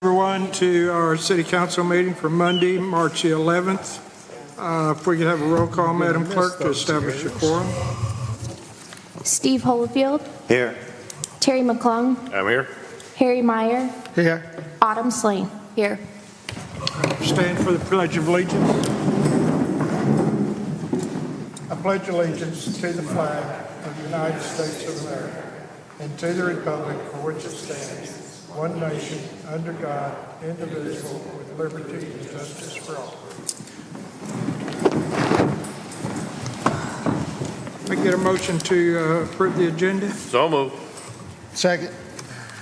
Everyone to our City Council meeting for Monday, March the 11th. If we could have a roll call, Madam Clerk, to establish a quorum. Steve Holofield. Here. Terry McClung. I'm here. Harry Meyer. Here. Autumn Slane. Here. Stand for the Pledge of Allegiance. I pledge allegiance to the flag of the United States of America and to the republic for which it stands, one nation, under God, indivisible, with liberty and justice for all. I get a motion to approve the agenda. So moved. Second.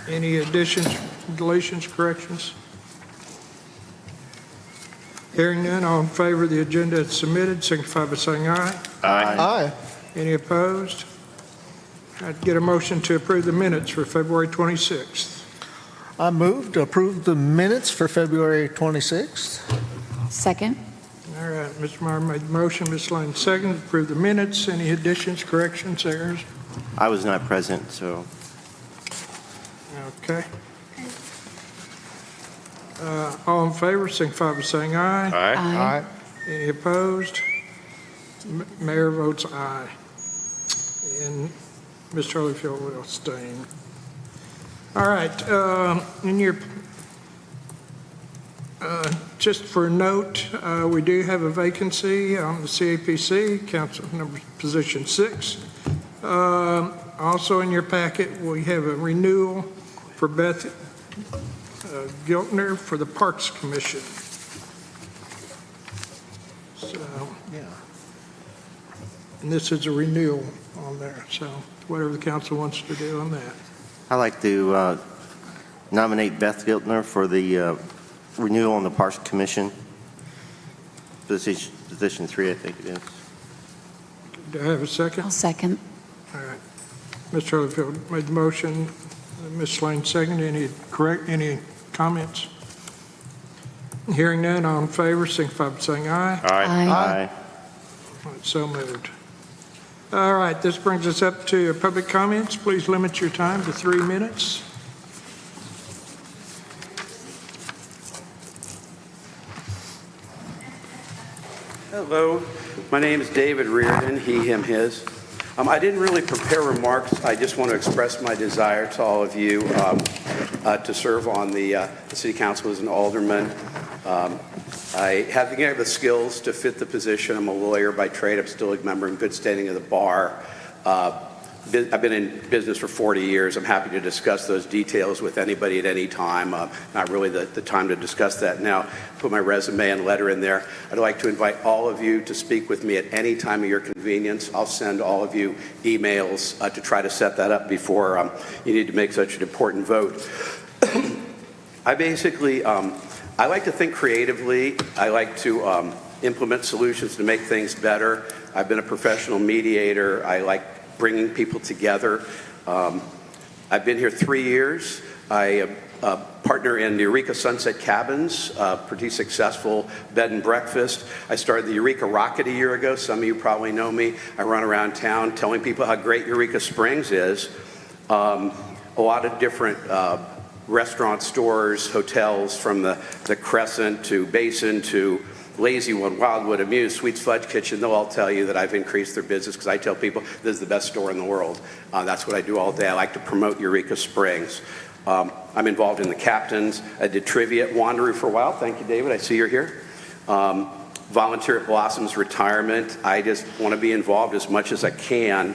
Any additions, deletions, corrections? Hearing none, all in favor of the agenda as submitted, signify by saying aye. Aye. Any opposed? I'd get a motion to approve the minutes for February 26th. I move to approve the minutes for February 26th. Second. All right, Mr. Meyer made the motion, Ms. Lane seconded, to approve the minutes. Any additions, corrections, errors? I was not present, so. Okay. All in favor, signify by saying aye. Aye. Any opposed? Mayor votes aye. And Mr. Holyfield will abstain. All right, in your, just for a note, we do have a vacancy on the CAPC, council number position 6. Also in your packet, we have a renewal for Beth Giltner for the Parks Commission. So, Yeah. and this is a renewal on there, so whatever the council wants to do on that. I'd like to nominate Beth Giltner for the renewal on the Parks Commission. Position 3, I think it is. Do I have a second? I'll second. All right. Mr. Holyfield made the motion. Ms. Lane seconded. Any comments? Hearing none, all in favor, signify by saying aye. Aye. Aye. All right, so moved. All right, this brings us up to public comments. Please limit your time to 3 minutes. Hello, my name is David Reardon, he, him, his. I didn't really prepare remarks. I just want to express my desire to all of you to serve on the City Council as an alderman. I have the skills to fit the position. I'm a lawyer by trade. I'm still a member in good standing of the bar. I've been in business for 40 years. I'm happy to discuss those details with anybody at any time. Not really the time to discuss that now. Put my resume and letter in there. I'd like to invite all of you to speak with me at any time of your convenience. I'll send all of you emails to try to set that up before you need to make such an important vote. I basically, I like to think creatively. I like to implement solutions to make things better. I've been a professional mediator. I like bringing people together. I've been here 3 years. I am a partner in the Eureka Sunset Cabins, pretty successful bed and breakfast. I started the Eureka Rocket a year ago. Some of you probably know me. I run around town telling people how great Eureka Springs is. A lot of different restaurant stores, hotels, from the Crescent to Basin to Lazy One, Wildwood, Amuse, Sweets Fudge Kitchen. They'll all tell you that I've increased their business because I tell people this is the best store in the world. That's what I do all day. I like to promote Eureka Springs. I'm involved in the Captains. I did trivia at Wanderoo for a while. Thank you, David. I see you're here. Volunteer at Blossoms Retirement. I just want to be involved as much as I can.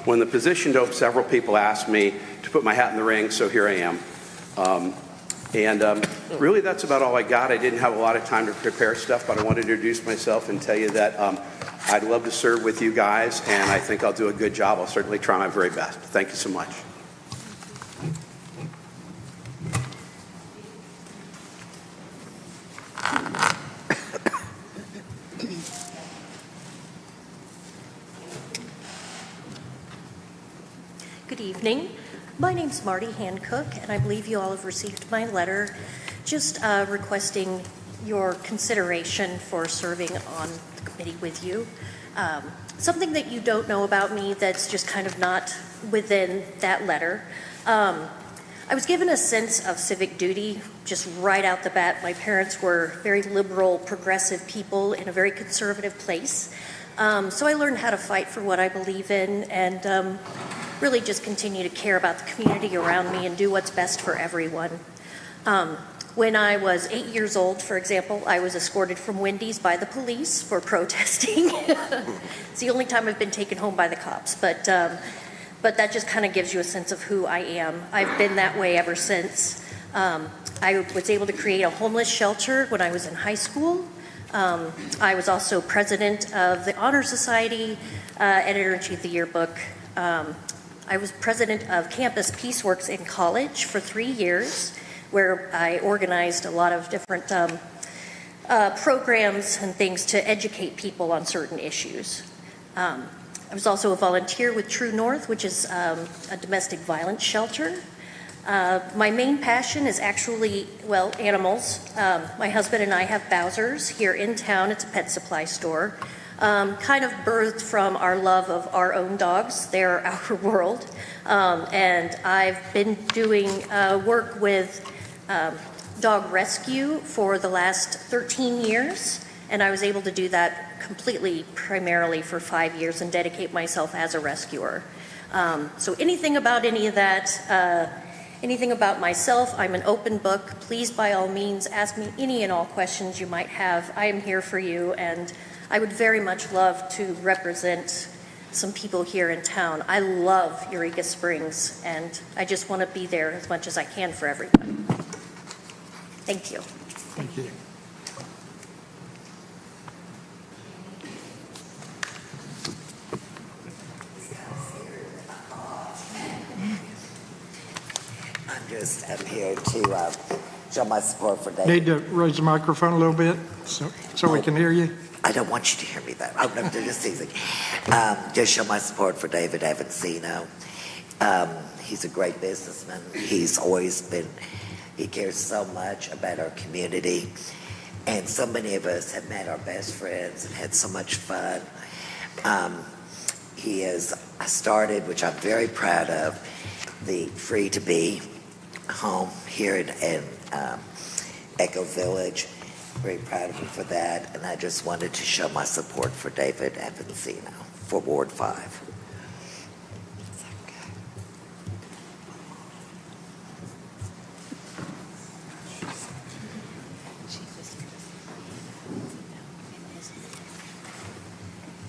When the position opened, several people asked me to put my hat in the ring, so here I am. Really, that's about all I got. I didn't have a lot of time to prepare stuff, but I wanted to introduce myself and tell you that I'd love to serve with you guys, and I think I'll do a good job. I'll certainly try my very best. Thank you so much. Good evening. My name's Marty Hancock, and I believe you all have received my letter just requesting your consideration for serving on the committee with you. Something that you don't know about me that's just kind of not within that letter. I was given a sense of civic duty just right out the bat. My parents were very liberal, progressive people in a very conservative place. So I learned how to fight for what I believe in and really just continue to care about the community around me and do what's best for everyone. When I was 8 years old, for example, I was escorted from Wendy's by the police for protesting. It's the only time I've been taken home by the cops, but that just kind of gives you a sense of who I am. I've been that way ever since. I was able to create a homeless shelter when I was in high school. I was also president of the Honor Society, editor-in-chief of the yearbook. I was president of Campus Peaceworks in college for 3 years, where I organized a lot of different programs and things to educate people on certain issues. I was also a volunteer with True North, which is a domestic violence shelter. My main passion is actually, well, animals. My husband and I have Bowser's here in town. It's a pet supply store. Kind of birthed from our love of our own dogs. They're our world. And I've been doing work with dog rescue for the last 13 years, and I was able to do that completely, primarily for 5 years and dedicate myself as a rescuer. So anything about any of that, anything about myself, I'm an open book. Please, by all means, ask me any and all questions you might have. I am here for you, and I would very much love to represent some people here in town. I love Eureka Springs, and I just want to be there as much as I can for everyone. Thank you. Thank you. I'm here to show my support for David. Need to raise the microphone a little bit so we can hear you. I don't want you to hear me that. I'm just teasing. Just show my support for David Avancino. He's a great businessman. He's always been, he cares so much about our community. And so many of us have met our best friends and had so much fun. He has started, which I'm very proud of, the Free to Be home here in Echo Village. Very proud of him for that, and I just wanted to show my support for David Avancino for Ward 5.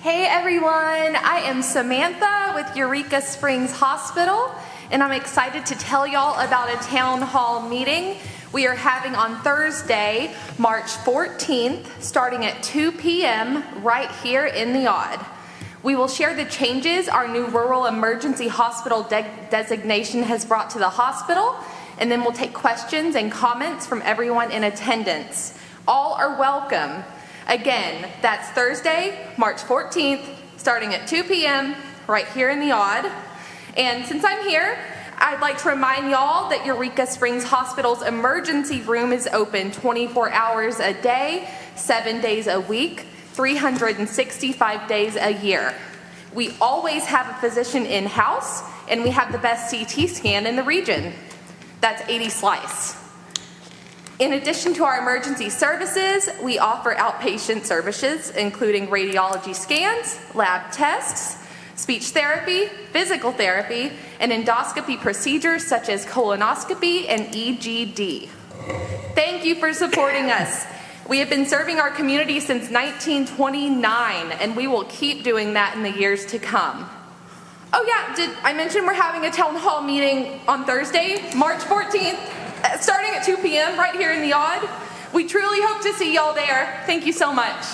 Hey everyone, I am Samantha with Eureka Springs Hospital, and I'm excited to tell y'all about a town hall meeting we are having on Thursday, March 14th, starting at 2 p.m. right here in the Odd. We will share the changes our new rural emergency hospital designation has brought to the hospital, and then we'll take questions and comments from everyone in attendance. All are welcome. Again, that's Thursday, March 14th, starting at 2 p.m. right here in the Odd. And since I'm here, I'd like to remind y'all that Eureka Springs Hospital's emergency room is open 24 hours a day, 7 days a week, 365 days a year. We always have a physician in-house, and we have the best CT scan in the region. That's 80 Slice. In addition to our emergency services, we offer outpatient services, including radiology scans, lab tests, speech therapy, physical therapy, and endoscopy procedures such as colonoscopy and EGD. Thank you for supporting us. We have been serving our community since 1929, and we will keep doing that in the years to come. Oh yeah, did I mention we're having a town hall meeting on Thursday, March 14th, starting at 2 p.m. right here in the Odd? We truly hope to see y'all there. Thank you so much.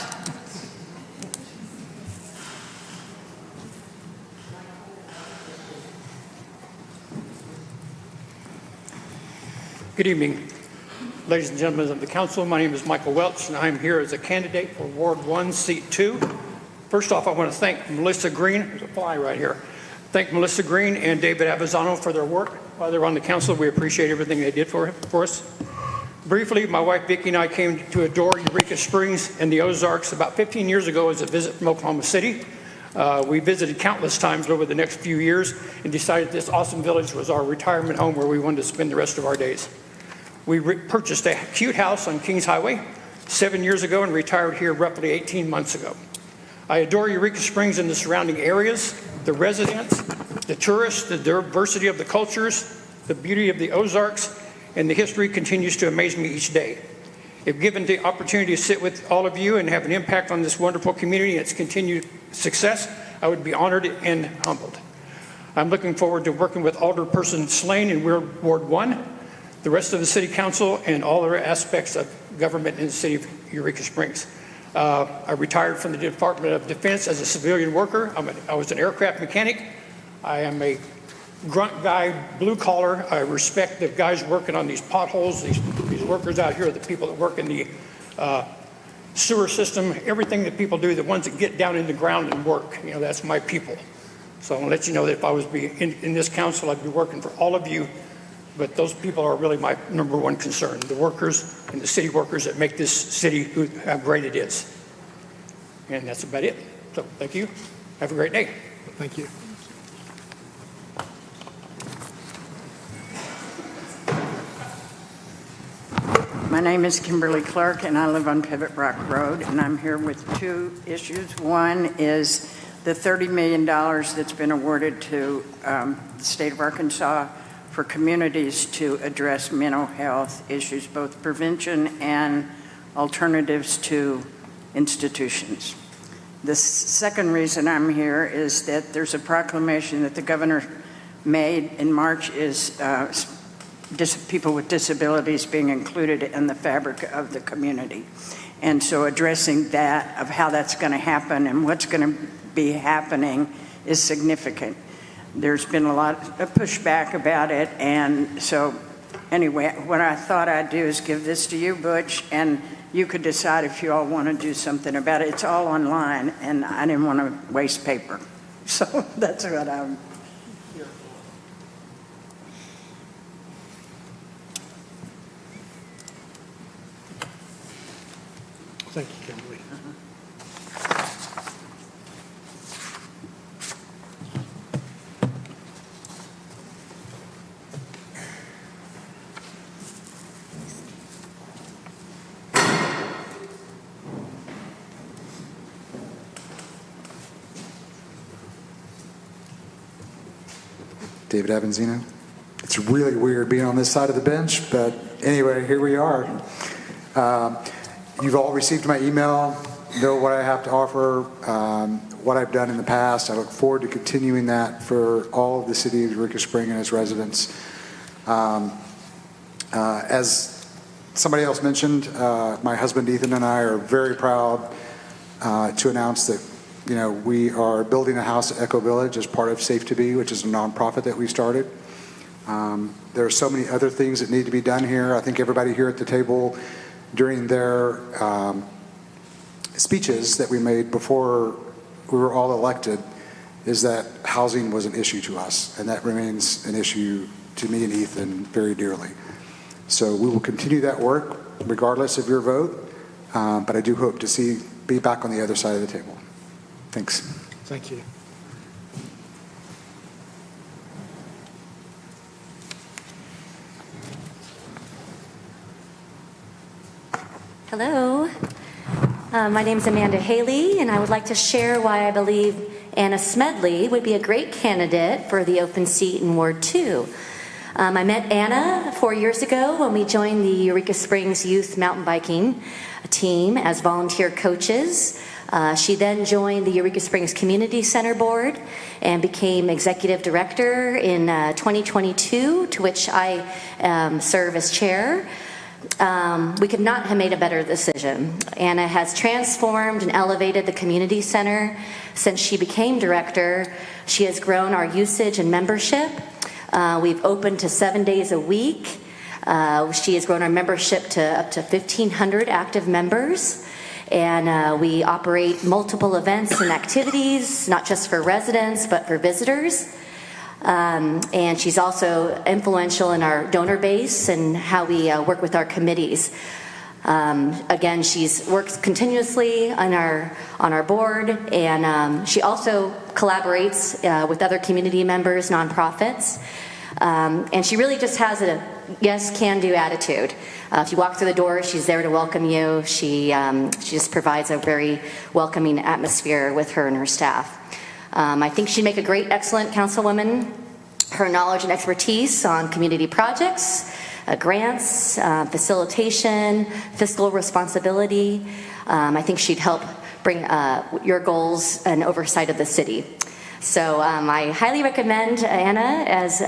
Good evening, ladies and gentlemen of the council. My name is Michael Welch, and I'm here as a candidate for Ward 1, Seat 2. First off, I want to thank Melissa Green. There's a fly right here. Thank Melissa Green and David Avancino for their work while they're on the council. We appreciate everything they did for us. Briefly, my wife Vicki and I came to adore Eureka Springs and the Ozarks about 15 years ago as a visit from Oklahoma City. We visited countless times over the next few years and decided this awesome village was our retirement home where we wanted to spend the rest of our days. We purchased a cute house on Kings Highway 7 years ago and retired here roughly 18 months ago. I adore Eureka Springs and the surrounding areas, the residents, the tourists, the diversity of the cultures, the beauty of the Ozarks, and the history continues to amaze me each day. If given the opportunity to sit with all of you and have an impact on this wonderful community and its continued success, I would be honored and humbled. I'm looking forward to working with Alderperson Slane in Ward 1, the rest of the City Council, and all other aspects of government in the City of Eureka Springs. I retired from the Department of Defense as a civilian worker. I was an aircraft mechanic. I am a grunt guy, blue collar. I respect the guys working on these potholes, these workers out here, the people that work in the sewer system, everything that people do, the ones that get down in the ground and work. You know, that's my people. So I want to let you know that if I was in this council, I'd be working for all of you. But those people are really my number one concern, the workers and the city workers that make this city how great it is. And that's about it. So thank you. Have a great day. Thank you. My name is Kimberly Clark, and I live on Pivot Rock Road, and I'm here with two issues. One is the $30 million that's been awarded to the state of Arkansas for communities to address mental health issues, both prevention and alternatives to institutions. The second reason I'm here is that there's a proclamation that the governor made in March is people with disabilities being included in the fabric of the community. And so addressing that, of how that's going to happen and what's going to be happening, is significant. There's been a lot of pushback about it, and so anyway, what I thought I'd do is give this to you, Butch, and you could decide if you all want to do something about it. It's all online, and I didn't want to waste paper. So that's what I'm here for. Thank you, Kimberly. David Avanzino. It's really weird being on this side of the bench, but anyway, here we are. You've all received my email, know what I have to offer, what I've done in the past. I look forward to continuing that for all of the city of Eureka Springs and its residents. As somebody else mentioned, my husband Ethan and I are very proud to announce that we are building a house at Echo Village as part of Safe to Be, which is a nonprofit that we started. There are so many other things that need to be done here. I think everybody here at the table during their speeches that we made before we were all elected is that housing was an issue to us, and that remains an issue to me and Ethan very dearly. So we will continue that work regardless of your vote, but I do hope to be back on the other side of the table. Thanks. Thank you. Hello. My name is Amanda Haley, and I would like to share why I believe Anna Smedley would be a great candidate for the open seat in Ward 2. I met Anna 4 years ago when we joined the Eureka Springs Youth Mountain Biking team as volunteer coaches. She then joined the Eureka Springs Community Center Board and became executive director in 2022, to which I serve as chair. We could not have made a better decision. Anna has transformed and elevated the community center since she became director. She has grown our usage and membership. We've opened to 7 days a week. She has grown our membership to up to 1,500 active members. And we operate multiple events and activities, not just for residents, but for visitors. And she's also influential in our donor base and how we work with our committees. Again, she's works continuously on our board, and she also collaborates with other community members, nonprofits, and she really just has a yes, can-do attitude. If you walk through the door, she's there to welcome you. She just provides a very welcoming atmosphere with her and her staff. I think she'd make a great, excellent councilwoman. Her knowledge and expertise on community projects, grants, facilitation, fiscal responsibility. I think she'd help bring your goals and oversight of the city. So I highly recommend Anna as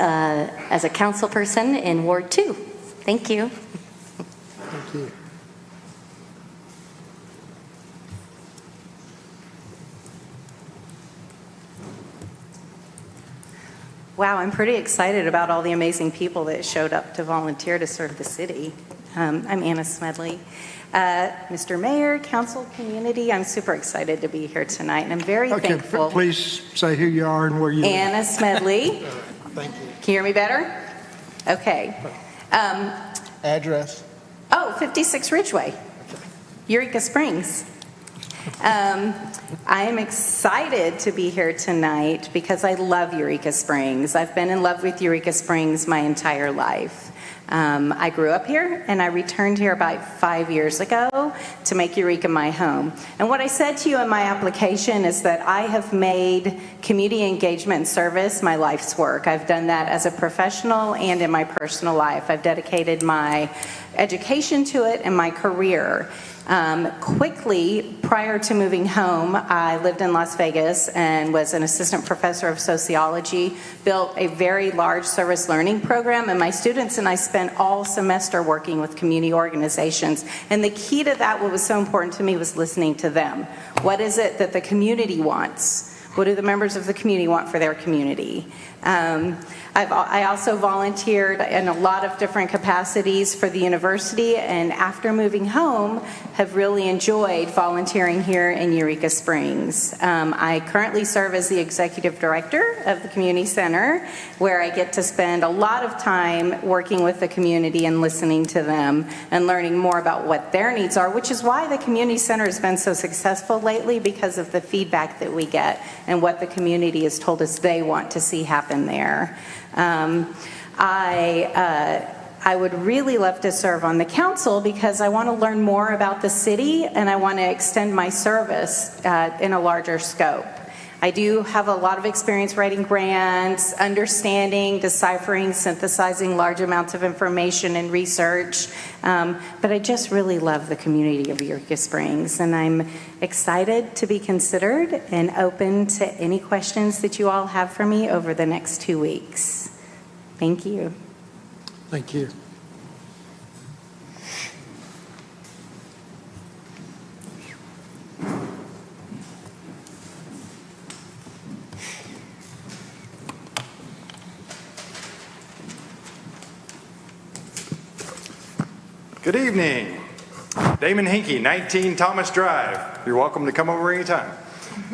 a council person in Ward 2. Thank you. Thank you. Wow, I'm pretty excited about all the amazing people that showed up to volunteer to serve the city. I'm Anna Smedley. Mr. Mayor, council, community, I'm super excited to be here tonight, and I'm very thankful. Please say who you are and where you live. Anna Smedley. Thank you. Can you hear me better? Okay. Address? 56 Ridgeway, Eureka Springs. I am excited to be here tonight because I love Eureka Springs. I've been in love with Eureka Springs my entire life. I grew up here, and I returned here about 5 years ago to make Eureka my home. And what I said to you in my application is that I have made community engagement and service my life's work. I've done that as a professional and in my personal life. I've dedicated my education to it and my career. Quickly, prior to moving home, I lived in Las Vegas and was an assistant professor of sociology, built a very large service learning program, and my students and I spent all semester working with community organizations. And the key to that, what was so important to me, was listening to them. What is it that the community wants? What do the members of the community want for their community? I also volunteered in a lot of different capacities for the university, and after moving home, have really enjoyed volunteering here in Eureka Springs. I currently serve as the executive director of the community center, where I get to spend a lot of time working with the community and listening to them and learning more about what their needs are, which is why the community center has been so successful lately, because of the feedback that we get and what the community has told us they want to see happen there. I would really love to serve on the council because I want to learn more about the city and I want to extend my service in a larger scope. I do have a lot of experience writing grants, understanding, deciphering, synthesizing large amounts of information and research, but I just really love the community of Eureka Springs, and I'm excited to be considered and open to any questions that you all have for me over the next 2 weeks. Thank you. Thank you. Good evening. Damon Hinkie, 19 Thomas Drive. You're welcome to come over anytime.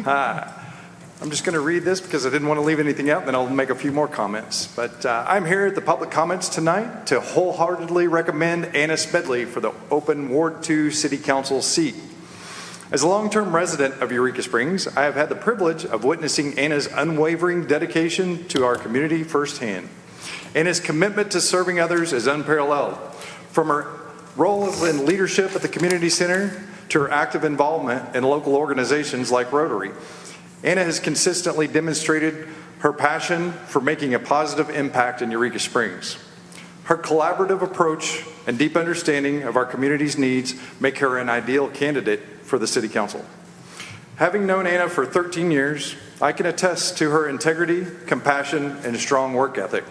I'm just going to read this because I didn't want to leave anything out, then I'll make a few more comments. But I'm here at the public comments tonight to wholeheartedly recommend Anna Smedley for the open Ward 2 City Council seat. As a long-term resident of Eureka Springs, I have had the privilege of witnessing Anna's unwavering dedication to our community firsthand. Anna's commitment to serving others is unparalleled. From her role in leadership at the community center to her active involvement in local organizations like Rotary, Anna has consistently demonstrated her passion for making a positive impact in Eureka Springs. Her collaborative approach and deep understanding of our community's needs make her an ideal candidate for the City Council. Having known Anna for 13 years, I can attest to her integrity, compassion, and strong work ethic.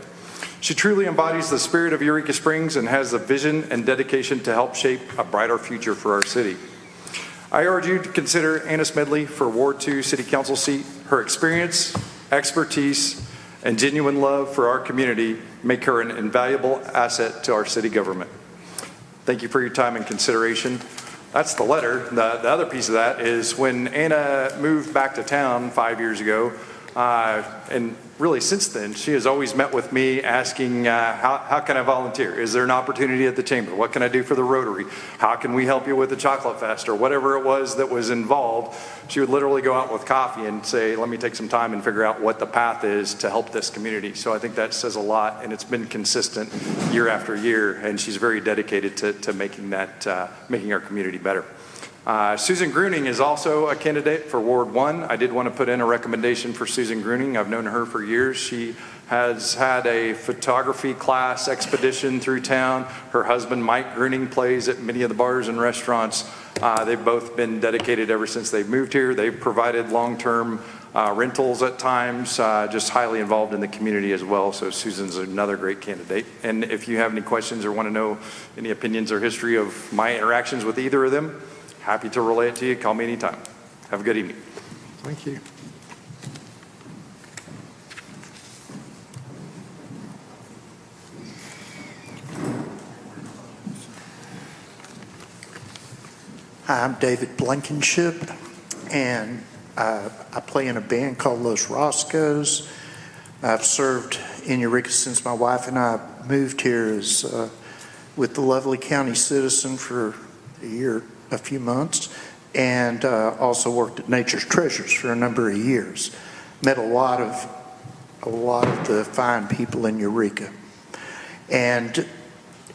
She truly embodies the spirit of Eureka Springs and has the vision and dedication to help shape a brighter future for our city. I urge you to consider Anna Smedley for Ward 2 City Council seat. Her experience, expertise, and genuine love for our community make her an invaluable asset to our city government. Thank you for your time and consideration. That's the letter. The other piece of that is when Anna moved back to town 5 years ago, And really since then, she has always met with me asking, how can I volunteer? Is there an opportunity at the chamber? What can I do for the Rotary? How can we help you with the Chocolate Fest? Or whatever it was that was involved. She would literally go out with coffee and say, let me take some time and figure out what the path is to help this community. So I think that says a lot, and it's been consistent year after year, and she's very dedicated to making our community better. Susan Gruning is also a candidate for Ward 1. I did want to put in a recommendation for Susan Gruning. I've known her for years. She has had a photography class expedition through town. Her husband, Mike Gruning, plays at many of the bars and restaurants. They've both been dedicated ever since they've moved here. They've provided long-term rentals at times, just highly involved in the community as well. So Susan's another great candidate. And if you have any questions or want to know any opinions or history of my interactions with either of them, happy to relay it to you. Call me anytime. Have a good evening. Thank you. Hi, I'm David Blankenship, and I play in a band called Los Roscoes. I've served in Eureka since my wife and I moved here as with the lovely County Citizen for a few months, and also worked at Nature's Treasures for a number of years. Met a lot of the fine people in Eureka, and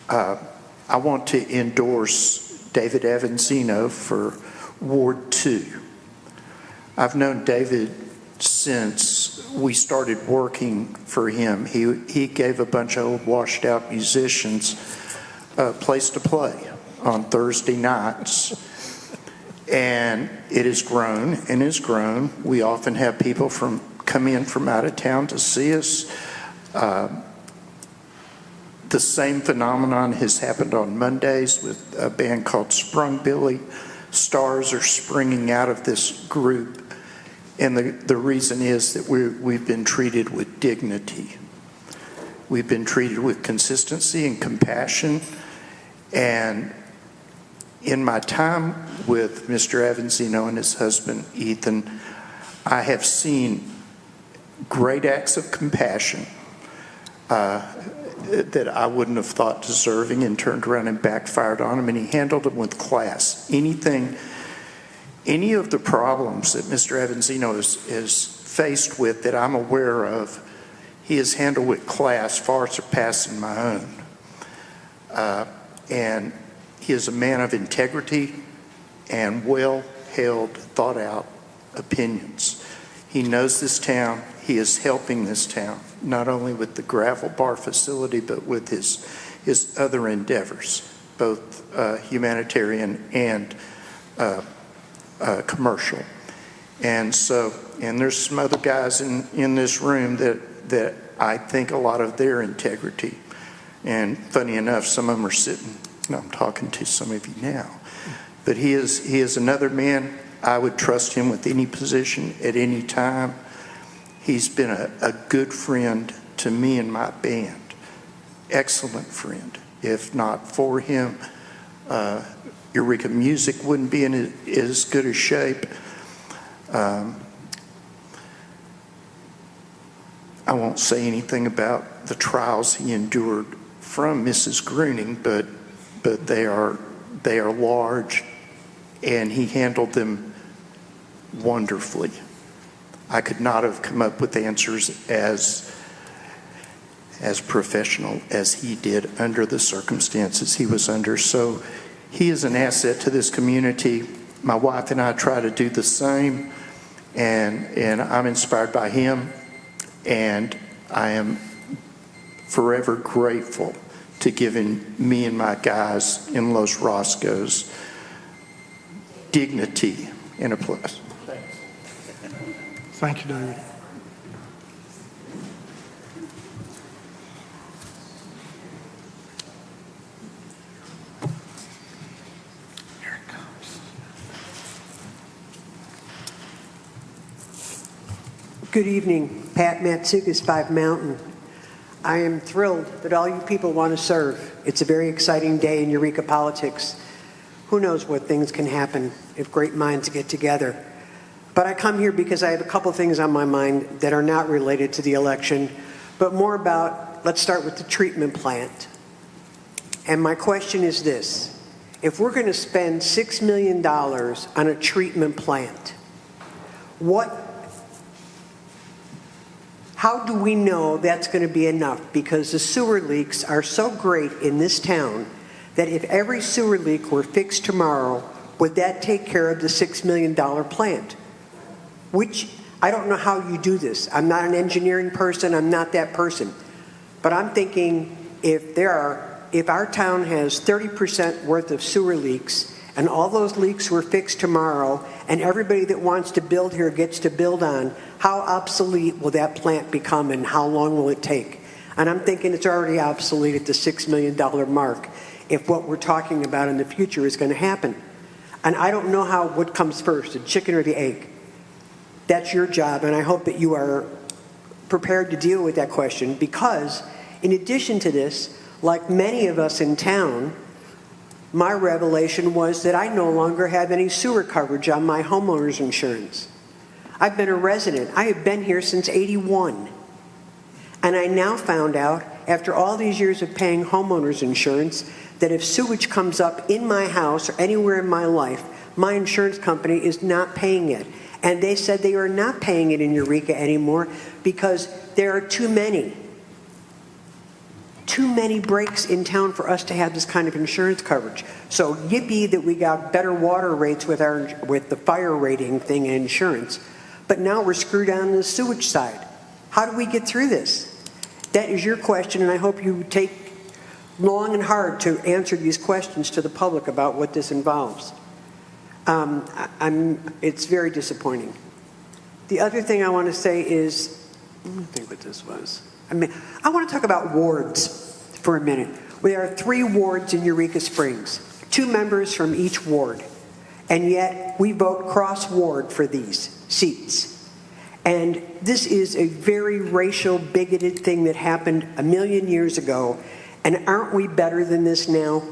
I want to endorse David Avanzino for Ward 2. I've known David since we started working for him. He gave a bunch of old washed out musicians a place to play on Thursday nights, and it has grown and has grown. We often have people come in from out of town to see us. The same phenomenon has happened on Mondays with a band called Sprung Billy. Stars are springing out of this group, and the reason is that we've been treated with dignity. We've been treated with consistency and compassion, and in my time with Mr. Avanzino and his husband, Ethan, I have seen great acts of compassion that I wouldn't have thought deserving, and turned around and backfired on him, and he handled them with class. Any of the problems that Mr. Avanzino is faced with that I'm aware of, he has handled with class far surpassing my own. And he is a man of integrity and well-held, thought-out opinions. He knows this town. He is helping this town, not only with the gravel bar facility, but with his other endeavors, both humanitarian and commercial. And there's some other guys in this room that I think a lot of their integrity. And funny enough, some of them are sitting, I'm talking to some of you now. But he is another man. I would trust him with any position at any time. He's been a good friend to me and my band. Excellent friend. If not for him, Eureka Music wouldn't be in as good a shape. I won't say anything about the trials he endured from Mrs. Gruning, but they are large, and he handled them wonderfully. I could not have come up with answers as professional as he did under the circumstances he was under. So he is an asset to this community. My wife and I try to do the same, and I'm inspired by him, and I am forever grateful to giving me and my guys in Los Roscoes dignity and a place. Thank you, David. Here it comes. Good evening. Pat Matsukas, 5 Mountain. I am thrilled that all you people want to serve. It's a very exciting day in Eureka politics. Who knows what things can happen if great minds get together. But I come here because I have a couple things on my mind that are not related to the election, but more about, let's start with the treatment plant. And my question is this. If we're going to spend $6 million on a treatment plant, how do we know that's going to be enough? Because the sewer leaks are so great in this town that if every sewer leak were fixed tomorrow, would that take care of the $6 million plant? Which, I don't know how you do this. I'm not an engineering person, I'm not that person. But I'm thinking if our town has 30% worth of sewer leaks and all those leaks were fixed tomorrow and everybody that wants to build here gets to build on, how obsolete will that plant become and how long will it take? And I'm thinking it's already obsolete at the $6 million mark if what we're talking about in the future is going to happen. And I don't know what comes first, the chicken or the egg. That's your job, and I hope that you are prepared to deal with that question because in addition to this, like many of us in town, my revelation was that I no longer have any sewer coverage on my homeowner's insurance. I've been a resident. I have been here since '81. And I now found out, after all these years of paying homeowner's insurance, that if sewage comes up in my house or anywhere in my life, my insurance company is not paying it. And they said they are not paying it in Eureka anymore because there are too many breaks in town for us to have this kind of insurance coverage. So yippee that we got better water rates with the fire rating thing and insurance. But now we're screwed on the sewage side. How do we get through this? That is your question, and I hope you take long and hard to answer these questions to the public about what this involves. It's very disappointing. The other thing I want to say is, let me think what this was. I want to talk about wards for a minute. There are 3 wards in Eureka Springs, 2 members from each ward, and yet we vote cross-ward for these seats. And this is a very racial, bigoted thing that happened a million years ago, and aren't we better than this now?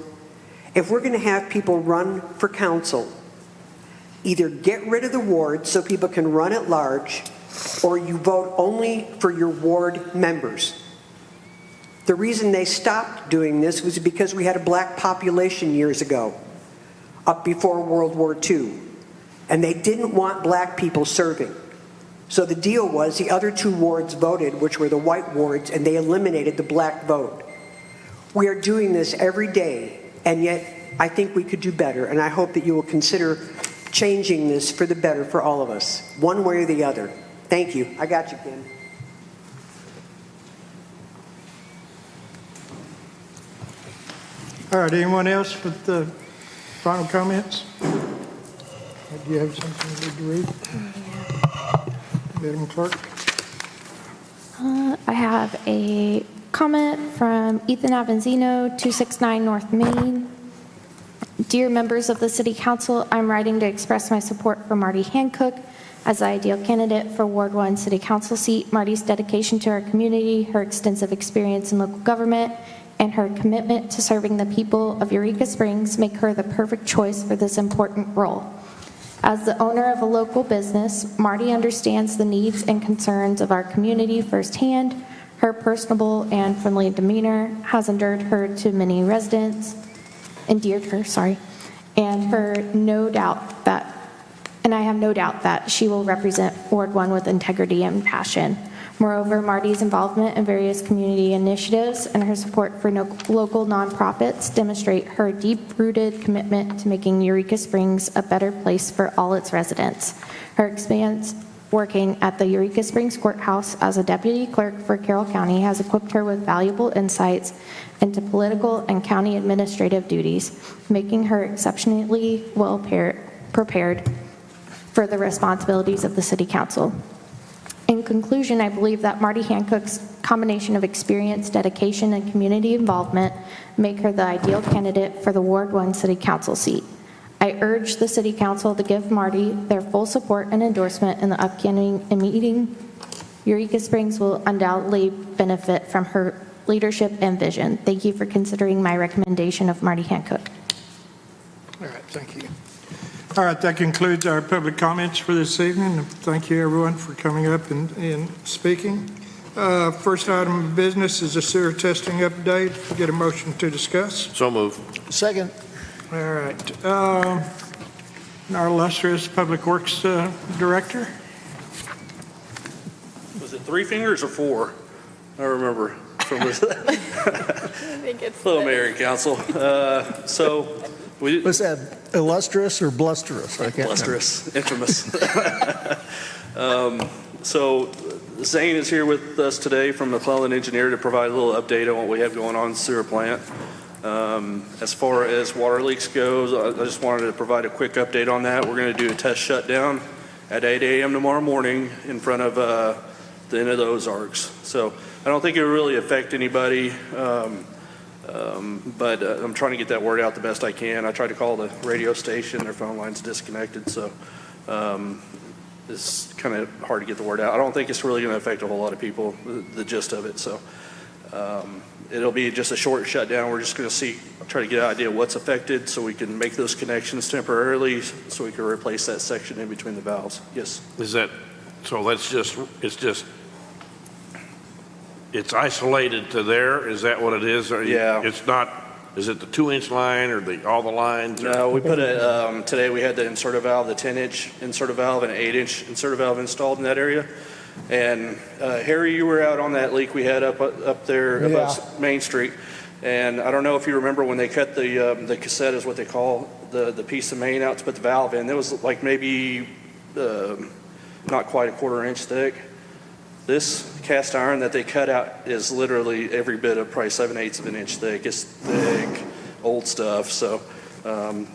If we're going to have people run for council, either get rid of the ward so people can run at large, or you vote only for your ward members. The reason they stopped doing this was because we had a black population years ago, up before World War II, and they didn't want black people serving. So the deal was the other 2 wards voted, which were the white wards, and they eliminated the black vote. We are doing this every day, and yet I think we could do better, and I hope that you will consider changing this for the better for all of us, one way or the other. Thank you. I got you, Kim. All right, anyone else with the final comments? Do you have something you need to read? Madam Clerk? I have a comment from Ethan Avanzino, 269 North Main. Dear members of the City Council, I'm writing to express my support for Marty Hancock as the ideal candidate for Ward 1 City Council seat. Marty's dedication to our community, her extensive experience in local government, and her commitment to serving the people of Eureka Springs make her the perfect choice for this important role. As the owner of a local business, Marty understands the needs and concerns of our community firsthand. Her personable and friendly demeanor has endeared her to many residents, and I have no doubt that she will represent Ward 1 with integrity and passion. Moreover, Marty's involvement in various community initiatives and her support for local nonprofits demonstrate her deep-rooted commitment to making Eureka Springs a better place for all its residents. Her experience working at the Eureka Springs Courthouse as a deputy clerk for Carroll County has equipped her with valuable insights into political and county administrative duties, making her exceptionally well prepared for the responsibilities of the City Council. In conclusion, I believe that Marty Hancock's combination of experience, dedication, and community involvement make her the ideal candidate for the Ward 1 City Council seat. I urge the City Council to give Marty their full support and endorsement in the upcoming meeting. Eureka Springs will undoubtedly benefit from her leadership and vision. Thank you for considering my recommendation of Marty Hancock. All right, thank you. All right, that concludes our public comments for this evening. Thank you, everyone, for coming up and speaking. First item of business is a sewer testing update. Get a motion to discuss. So move. Second. All right. Our illustrious Public Works Director. Was it 3 fingers or 4? I remember from this. Hello, Mayor and Council. Was that illustrious or blusterous? I can't Blusterous, infamous. So Zane is here with us today from McClellan Engineer to provide a little update on what we have going on in the sewer plant. As far as water leaks goes, I just wanted to provide a quick update on that. We're going to do a test shutdown at 8 a.m. tomorrow morning in front of the end of the Ozarks. So I don't think it will really affect anybody, but I'm trying to get that word out the best I can. I tried to call the radio station, their phone line's disconnected, so it's kind of hard to get the word out. I don't think it's really going to affect a whole lot of people, the gist of it. So it'll be just a short shutdown. We're just going to try to get an idea of what's affected so we can make those connections temporarily so we can replace that section in between the valves. Yes. It's isolated to there? Is that what it is? Yeah. It's not, is it the 2-inch line or all the lines? No, we put today we had the inserter valve, the 10-inch inserter valve and an 8-inch inserter valve installed in that area. And Harry, you were out on that leak we had up there above Main Street. And I don't know if you remember when they cut the cassette is what they call the piece of main out to put the valve in. It was like maybe not quite a 1/4 inch thick. This cast iron that they cut out is literally every bit of probably 7/8 of an inch thick. It's thick, old stuff. So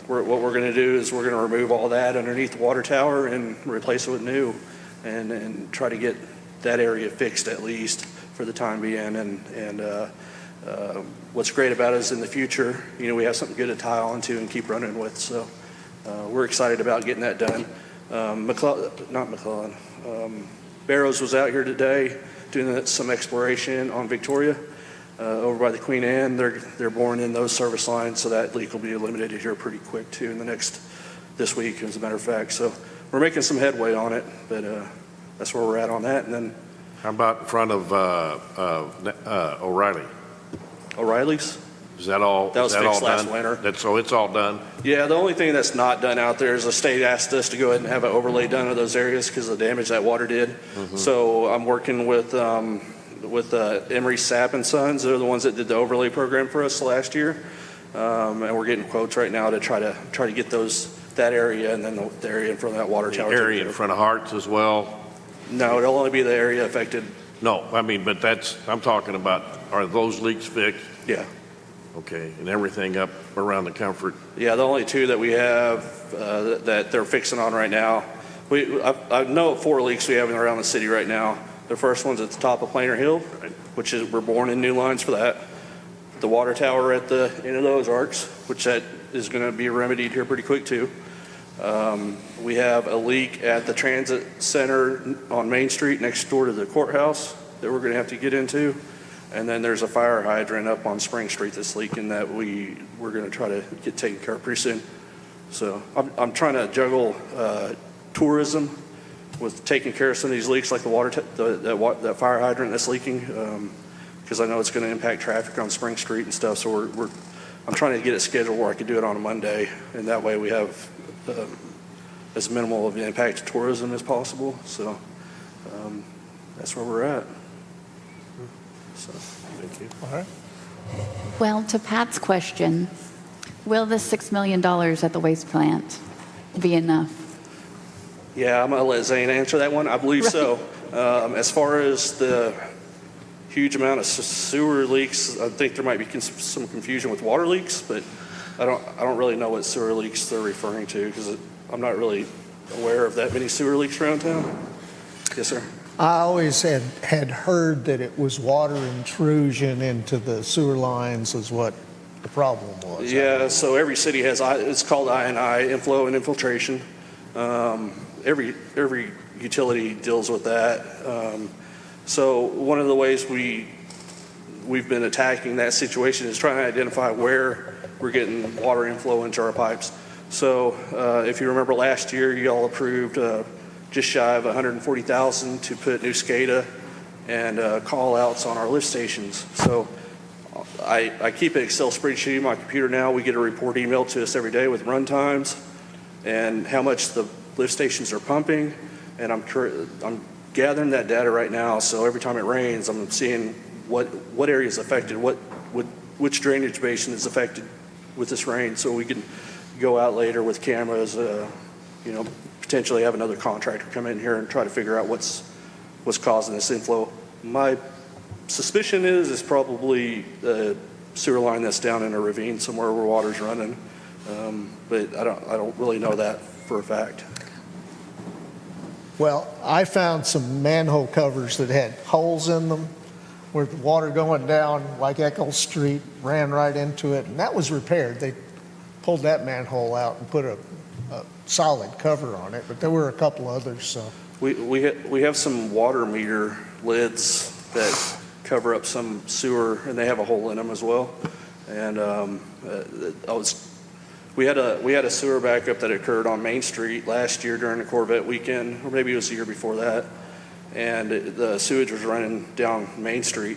what we're going to do is we're going to remove all that underneath the water tower and replace it with new, and try to get that area fixed at least for the time being. And what's great about it is in the future, we have something good to tie on to and keep running with. So we're excited about getting that done. Barrows was out here today doing some exploration on Victoria over by the Queen Anne. They're boring in those service lines, so that leak will be eliminated here pretty quick too in this week, as a matter of fact. So we're making some headway on it, but that's where we're at on that. And then, how about in front of O'Reilly? O'Reilly's? Is that all? That was fixed last winter. So it's all done? Yeah, the only thing that's not done out there is the state asked us to go ahead and have an overlay done of those areas because of the damage that water did. Mm-hmm. So I'm working with Emery Sapp and Sons. They're the ones that did the overlay program for us last year, and we're getting quotes right now to try to get that area and then the area in front of that water tower. The area in front of Harts as well? No, it'll only be the area affected. No, I mean, but I'm talking about, are those leaks fixed? Yeah. Okay, and everything up around the comfort? Yeah, the only 2 that we have that they're fixing on right now. I know 4 leaks we have around the city right now. The first one's at the top of Plainer Hill, which is we're boring in new lines for that. The water tower at the end of the Ozarks, which that is going to be remedied here pretty quick too. We have a leak at the transit center on Main Street next door to the courthouse that we're going to have to get into. And then there's a fire hydrant up on Spring Street that's leaking that we're going to try to get taken care of pretty soon. So I'm trying to juggle tourism with taking care of some of these leaks, like that fire hydrant that's leaking, because I know it's going to impact traffic on Spring Street and stuff. So I'm trying to get it scheduled where I could do it on a Monday, and that way we have as minimal of an impact to tourism as possible. So that's where we're at. So, thank you. All right. Well, to Pat's question, will the $6 million at the waste plant be enough? Yeah, I'm going to let Zane answer that one. I believe so. As far as the huge amount of sewer leaks, I think there might be some confusion with water leaks, but I don't really know what sewer leaks they're referring to because I'm not really aware of that many sewer leaks around town. Yes, sir. I always had heard that it was water intrusion into the sewer lines is what the problem was. Yeah, so every city has, it's called I&I, inflow and infiltration. Every utility deals with that. So one of the ways we've been attacking that situation is trying to identify where we're getting water inflow into our pipes. So if you remember last year, you all approved just shy of $140,000 to put new SCADA and call outs on our lift stations. So I keep an Excel spreadsheet on my computer now. We get a report emailed to us every day with run times and how much the lift stations are pumping. And I'm gathering that data right now. So every time it rains, I'm seeing what area is affected, which drainage basin is affected with this rain, so we can go out later with cameras, potentially have another contractor come in here and try to figure out what's causing this inflow. My suspicion is it's probably the sewer line that's down in a ravine somewhere where water's running, but I don't really know that for a fact. Well, I found some manhole covers that had holes in them where the water going down like Eccles Street ran right into it, and that was repaired. They pulled that manhole out and put a solid cover on it, but there were a couple others. So we have some water meter lids that cover up some sewer, and they have a hole in them as well. And we had a sewer backup that occurred on Main Street last year during the Corvette weekend, or maybe it was the year before that. And the sewage was running down Main Street.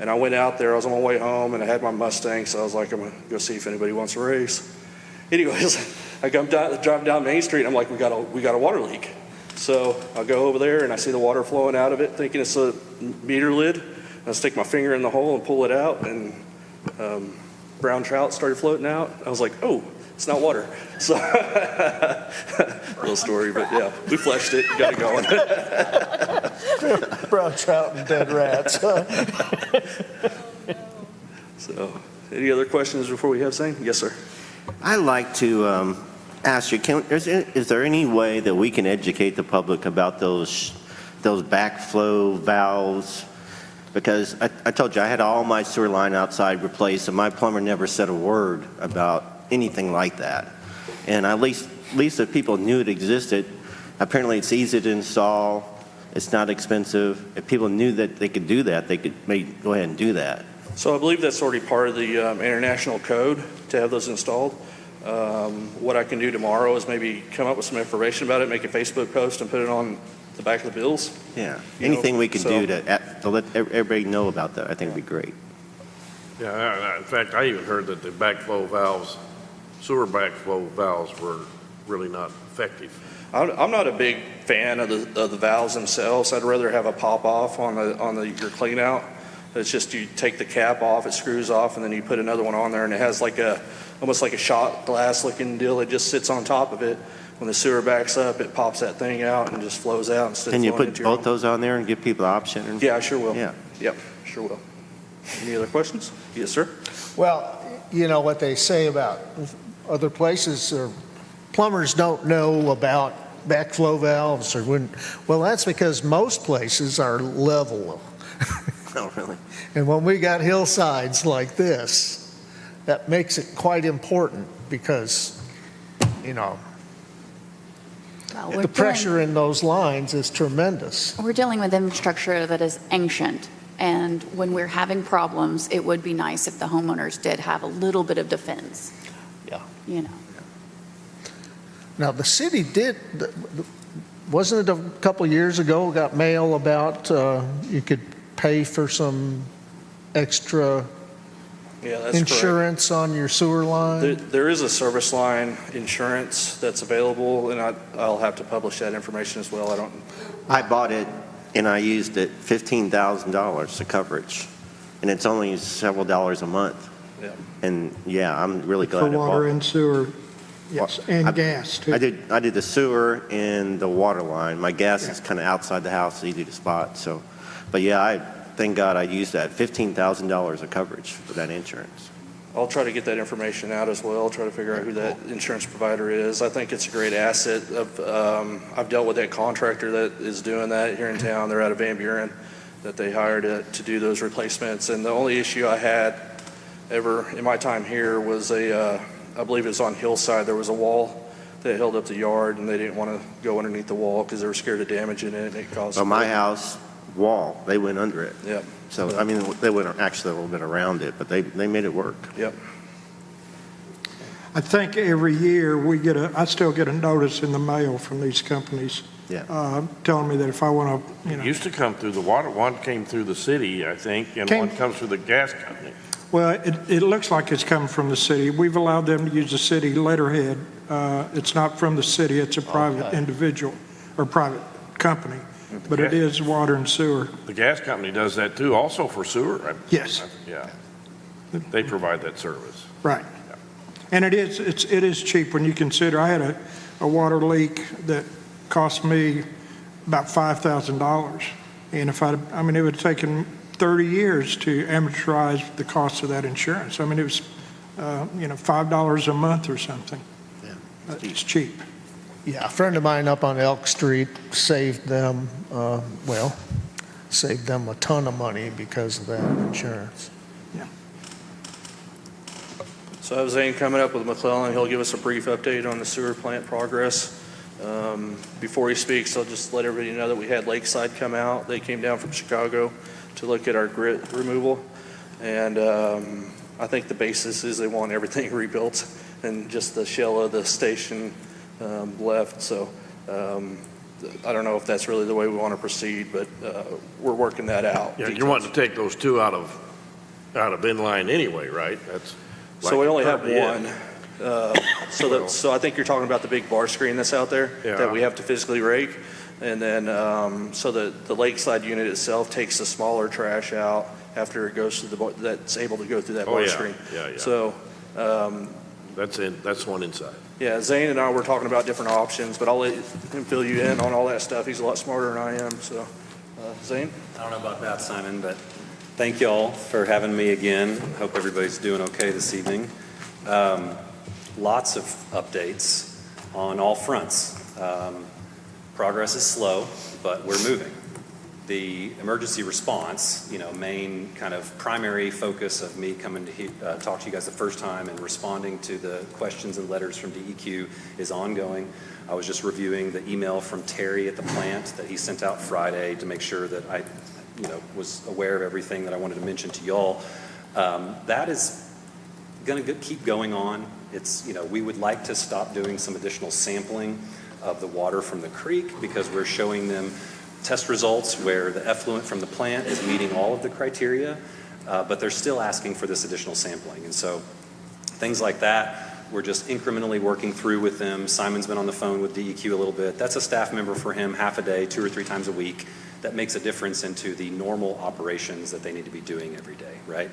And I went out there, I was on my way home, and I had my Mustang, so I was like, I'm gonna go see if anybody wants a race. Anyways, I come driving down Main Street, and I'm like, we got a water leak. So I go over there, and I see the water flowing out of it, thinking it's a meter lid. I stick my finger in the hole and pull it out, and brown trout started floating out. I was like, oh, it's not water. So, little story, but yeah, we flushed it, got it going. brown trout and dead rats. So, any other questions before we have Zane? Yes, sir. I'd like to ask you, is there any way that we can educate the public about those backflow valves? Because I told you, I had all my sewer line outside replaced, and my plumber never said a word about anything like that. And at least if people knew it existed, apparently it's easy to install, it's not expensive. If people knew that they could do that, they could maybe go ahead and do that. So I believe that's already part of the international code to have those installed. What I can do tomorrow is maybe come up with some information about it, make a Facebook post and put it on the back of the bills. Yeah, anything we can do to let everybody know about that, I think would be great. Yeah, in fact, I even heard that the sewer backflow valves were really not effective. I'm not a big fan of the valves themselves. I'd rather have a pop off on your clean out. It's just you take the cap off, it screws off, and then you put another one on there, and it has almost like a shot glass looking deal. It just sits on top of it. When the sewer backs up, it pops that thing out and just flows out instead Can of you flowing put into both those on there and give people the option? Yeah, I sure will. Yeah. Yep, sure will. Any other questions? Yes, sir. Well, you know what they say about other places, or plumbers don't know about backflow valves, or wouldn't. Well, that's because most places are level. Oh, really? And when we got hillsides like this, that makes it quite important because, Well, the pressure in those lines is tremendous. We're dealing with infrastructure that is ancient, and when we're having problems, it would be nice if the homeowners did have a little bit of defense. Yeah. Now, the city did, wasn't it a couple years ago, got mail about you could pay for some extra Yeah, that's insurance on your sewer line? There is a service line insurance that's available, and I'll have to publish that information as well. I bought it and I used it $15,000 the coverage, and it's only several dollars a month. Yeah. And yeah, I'm really glad For I bought water it. and sewer, yes, and gas too. I did the sewer and the water line. My gas is kind of outside the house, easy to spot. So, but yeah, thank God I used that $15,000 of coverage for that insurance. I'll try to get that information out as well, try to figure out who that insurance provider is. I think it's a great asset. I've dealt with that contractor that is doing that here in town. They're out of Van Buren, that they hired to do those replacements. And the only issue I had ever in my time here was I believe it was on Hillside. There was a wall that held up the yard, and they didn't want to go underneath the wall because they were scared of damaging it, and it caused. Well, my house wall, they went under it. Yep. So, I mean, they went actually a little bit around it, but they made it work. Yep. I think every year I still get a notice in the mail from these companies telling me that if I want to, It used to come through the water, one came through the city, I think, and one comes through the gas company. Well, it looks like it's coming from the city. We've allowed them to use the city letterhead. It's not from the city, it's a private individual or private company, but it is water and sewer. The gas company does that too, also for sewer. Yes. Yeah. They provide that service. Right. And it is cheap when you consider, I had a water leak that cost me about $5,000. And it would have taken 30 years to amortize the cost of that insurance. I mean, it was, $5 a month or something. Yeah. It's cheap. Yeah, a friend of mine up on Elk Street saved them a ton of money because of that insurance. So I have Zane coming up with McClellan. He'll give us a brief update on the sewer plant progress. Before he speaks, I'll just let everybody know that we had Lakeside come out. They came down from Chicago to look at our grit removal. And I think the basis is they want everything rebuilt and just the shell of the station left. So I don't know if that's really the way we want to proceed, but we're working that out. Yeah, you're wanting to take those two out of inline anyway, right? So we only have one. So I think you're talking about the big bar screen that's out there that we have to physically rake. And then, so the Lakeside unit itself takes the smaller trash out after it goes through that's able to go through that bar screen. Yeah. So, that's one inside. Yeah, Zane and I were talking about different options, but I'll let him fill you in on all that stuff. He's a lot smarter than I am. So, Zane? I don't know about that, Simon, but thank you all for having me again. Hope everybody's doing okay this evening. Lots of updates on all fronts. Progress is slow, but we're moving. The emergency response, main kind of primary focus of me coming to talk to you guys the first time and responding to the questions and letters from DEQ is ongoing. I was just reviewing the email from Terry at the plant that he sent out Friday to make sure that I was aware of everything that I wanted to mention to y'all. That is going to keep going on. It's, we would like to stop doing some additional sampling of the water from the creek because we're showing them test results where the effluent from the plant is meeting all of the criteria, but they're still asking for this additional sampling. And so things like that, we're just incrementally working through with them. Simon's been on the phone with DEQ a little bit. That's a staff member for him, half a day, 2 or 3 times a week. That makes a difference into the normal operations that they need to be doing every day, right?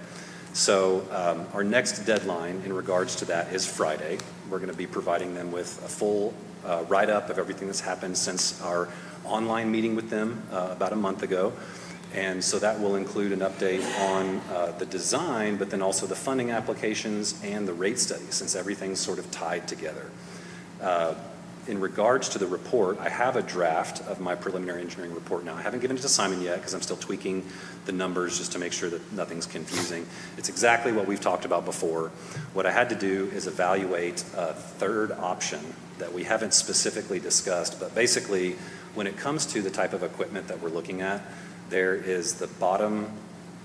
So our next deadline in regards to that is Friday. We're going to be providing them with a full write-up of everything that's happened since our online meeting with them about a month ago. And so that will include an update on the design, but then also the funding applications and the rate study, since everything's sort of tied together. In regards to the report, I have a draft of my preliminary engineering report now. I haven't given it to Simon yet because I'm still tweaking the numbers just to make sure that nothing's confusing. It's exactly what we've talked about before. What I had to do is evaluate a third option that we haven't specifically discussed, but basically when it comes to the type of equipment that we're looking at, there is the bottom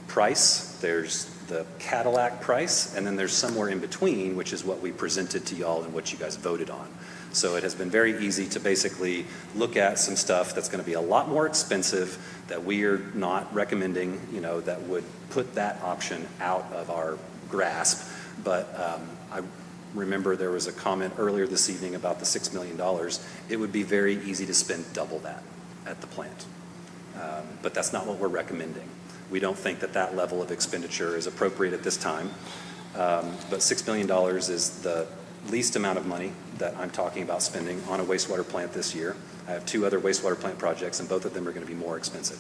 price, there's the Cadillac price, and then there's somewhere in between, which is what we presented to y'all and what you guys voted on. So it has been very easy to basically look at some stuff that's going to be a lot more expensive that we are not recommending, that would put that option out of our grasp. But I remember there was a comment earlier this evening about the $6 million. It would be very easy to spend double that at the plant. But that's not what we're recommending. We don't think that that level of expenditure is appropriate at this time. But $6 million is the least amount of money that I'm talking about spending on a wastewater plant this year. I have 2 other wastewater plant projects, and both of them are going to be more expensive.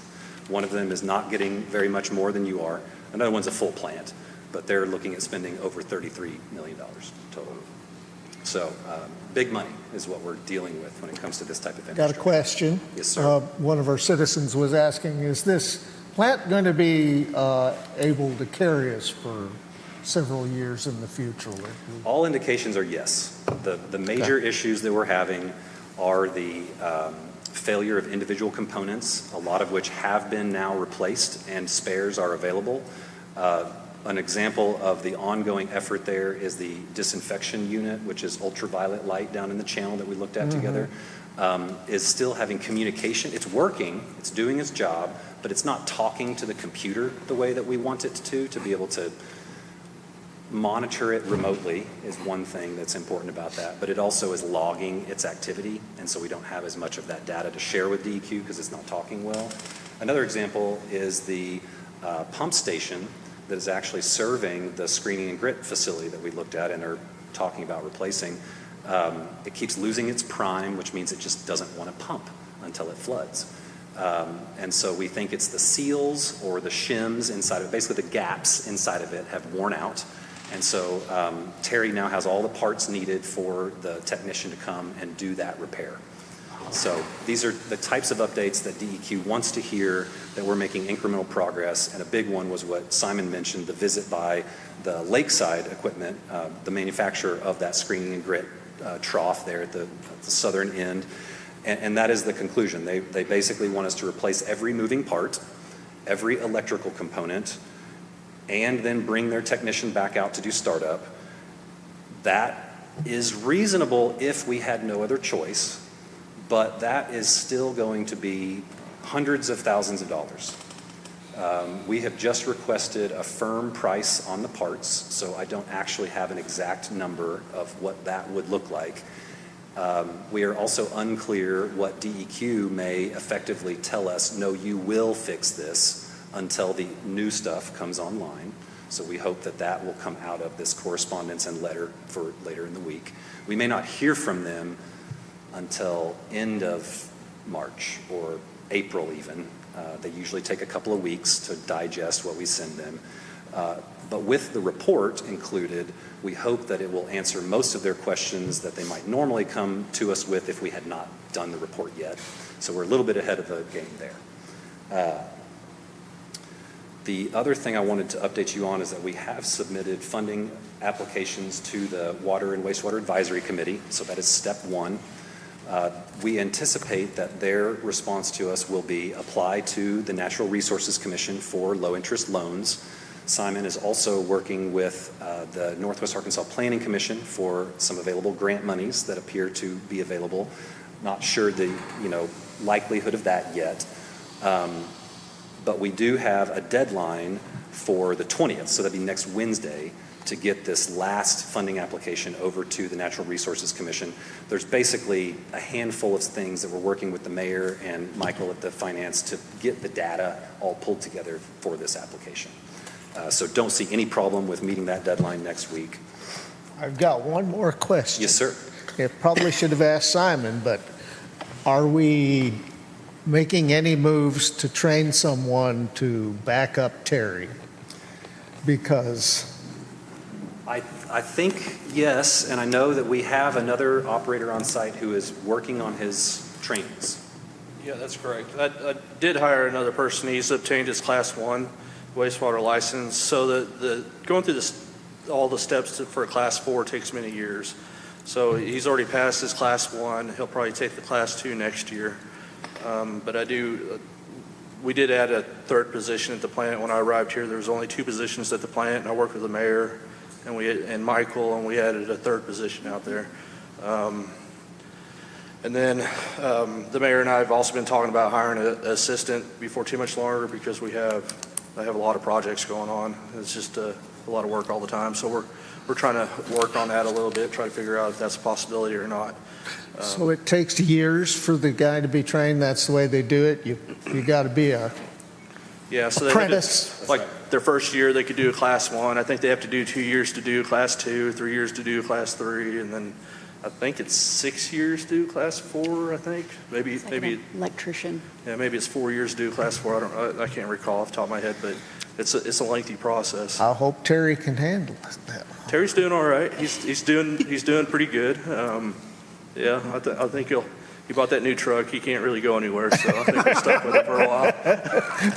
One of them is not getting very much more than you are. Another one's a full plant, but they're looking at spending over $33 million total. So big money is what we're dealing with when it comes to this type of industry. Got a question. Yes, sir. One of our citizens was asking, is this plant going to be able to carry us for several years in the future? All indications are yes. The major issues that we're having are the failure of individual components, a lot of which have been now replaced and spares are available. A An example of the ongoing effort there is the disinfection unit, which is ultraviolet light down in the channel that we looked at together, is still having communication. It's working, it's doing its job, but it's not talking to the computer the way that we want it to be able to monitor it remotely is one thing that's important about that, but it also is logging its activity, and so we don't have as much of that data to share with DEQ because it's not talking well. Another example is the pump station that is actually serving the screening and grit facility that we looked at and are talking about replacing. It keeps losing its prime, which means it just doesn't want to pump until it floods. And so we think it's the seals or the shims inside of it, basically the gaps inside of it have worn out. And so Terry now has all the parts needed for the technician to come and do that repair. So these are the types of updates that DEQ wants to hear, that we're making incremental progress. And a big one was what Simon mentioned, the visit by the Lakeside Equipment, the manufacturer of that screening and grit trough there at the southern end. And that is the conclusion. They basically want us to replace every moving part, every electrical component, and then bring their technician back out to do startup. That is reasonable if we had no other choice, but that is still going to be hundreds of thousands of dollars. We have just requested a firm price on the parts, so I don't actually have an exact number of what that would look like. We are also unclear what DEQ may effectively tell us, no, you will fix this until the new stuff comes online. So we hope that that will come out of this correspondence and letter for later in the week. We may not hear from them until end of March or April even. They usually take a couple of weeks to digest what we send them. But with the report included, we hope that it will answer most of their questions that they might normally come to us with if we had not done the report yet. So we're a little bit ahead of the game there. The other thing I wanted to update you on is that we have submitted funding applications to the Water and Wastewater Advisory Committee, so that is step one. We anticipate that their response to us will be apply to the Natural Resources Commission for low-interest loans. Simon is also working with the Northwest Arkansas Planning Commission for some available grant monies that appear to be available. Not sure the likelihood of that yet. But we do have a deadline for the 20th, so that'd be next Wednesday, to get this last funding application over to the Natural Resources Commission. There's basically a handful of things that we're working with the mayor and Michael at the finance to get the data all pulled together for this application. So don't see any problem with meeting that deadline next week. I've got one more question. Yes, sir. I probably should have asked Simon, but are we making any moves to train someone to back up Terry? Because I think yes, and I know that we have another operator on site who is working on his trainings. Yeah, that's correct. I did hire another person. He's obtained his Class 1 wastewater license. So the going through all the steps for a Class 4 takes many years. So he's already passed his Class 1. He'll probably take the Class 2 next year. But we did add a third position at the plant. When I arrived here, there was only 2 positions at the plant, and I worked with the mayor and Michael, and we added a third position out there. And then the mayor and I have also been talking about hiring an assistant before too much longer because I have a lot of projects going on. It's just a lot of work all the time. So we're trying to work on that a little bit, try to figure out if that's a possibility or not. so it takes years for the guy to be trained. That's the way they do it. You got to be a so apprentice. Like their first year, they could do a Class 1. I think they have to do 2 years to do Class 2, 3 years to do Class 3, and then I think it's 6 years to do Class 4. I think maybe electrician. Yeah, maybe it's 4 years to do Class 4. I can't recall off the top of my head, but it's a lengthy process. I hope Terry can handle that. Terry's doing all right. He's doing pretty good. I think he bought that new truck. He can't really go anywhere, so I think we're stuck with it for a while.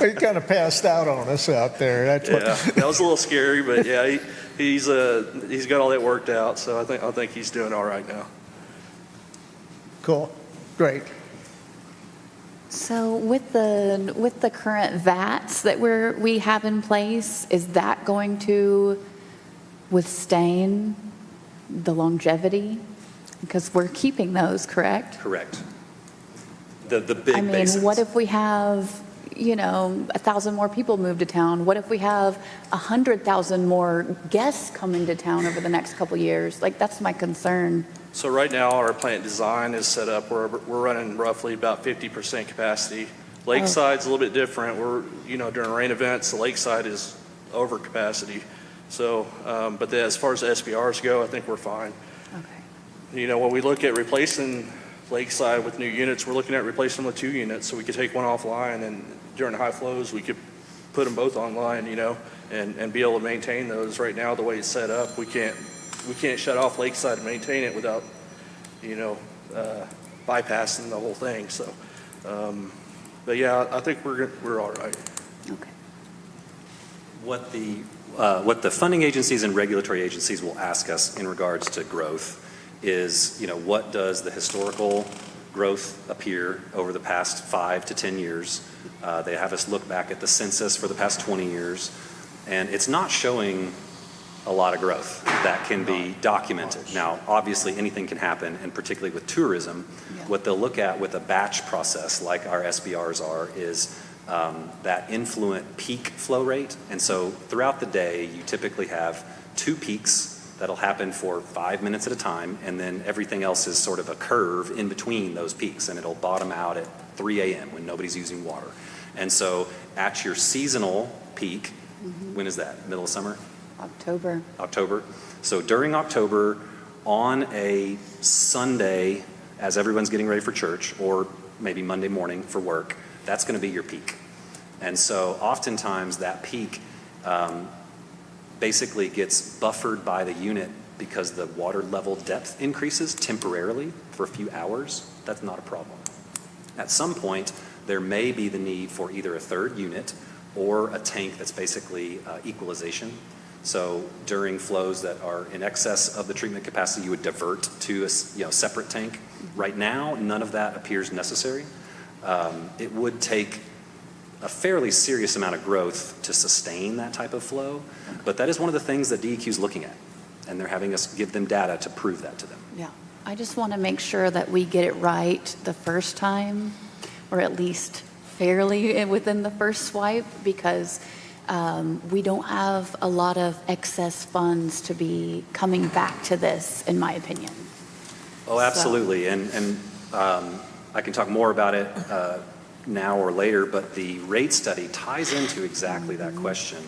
He kind of passed out on us out there. That's that was a little scary, but yeah, he's got all that worked out. So I think he's doing all right now. Cool, great. So with the current VATs that we have in place, is that going to withstand the longevity? Because we're keeping those, correct? Correct. The big I mean, basics. what if we have, 1,000 more people move to town? What if we have 100,000 more guests come into town over the next couple years? Like, that's my concern. So right now, our plant design is set up where we're running roughly about 50% capacity. Lakeside's a little bit different. During rain events, the lakeside is over capacity. So, but as far as the SBRs go, I think we're fine. Okay. When we look at replacing Lakeside with new units, we're looking at replacing them with 2 units, so we could take one offline, and during high flows, we could put them both online, and be able to maintain those. Right now, the way it's set up, we can't shut off Lakeside and maintain it without, bypassing the whole thing. So, but yeah, I think we're all right. Okay. What the funding agencies and regulatory agencies will ask us in regards to growth is, what does the historical growth appear over the past 5 to 10 years? They have us look back at the census for the past 20 years, and it's not showing a lot of growth that can be documented. Now, obviously, anything can happen, and particularly with tourism, what they'll look at with a batch process like our SBRs are is that influent peak flow rate. And so throughout the day, you typically have 2 peaks that'll happen for 5 minutes at a time, and then everything else is sort of a curve in between those peaks, and it'll bottom out at 3 a.m. when nobody's using water. And so at your seasonal peak, when is that? Middle of summer? October. So during October, on a Sunday, as everyone's getting ready for church, or maybe Monday morning for work, that's going to be your peak. And so oftentimes that peak basically gets buffered by the unit because the water level depth increases temporarily for a few hours. That's not a problem. At some point, there may be the need for either a third unit or a tank that's basically equalization. So during flows that are in excess of the treatment capacity, you would divert to a separate tank. Right now, none of that appears necessary. It would take a fairly serious amount of growth to sustain that type of flow, but that is one of the things that DEQ is looking at, and they're having us give them data to prove that to them. Yeah, I just want to make sure that we get it right the first time, or at least fairly within the first swipe, because we don't have a lot of excess funds to be coming back to this, in my opinion. Oh, absolutely. And I can talk more about it now or later, but the rate study ties into exactly that question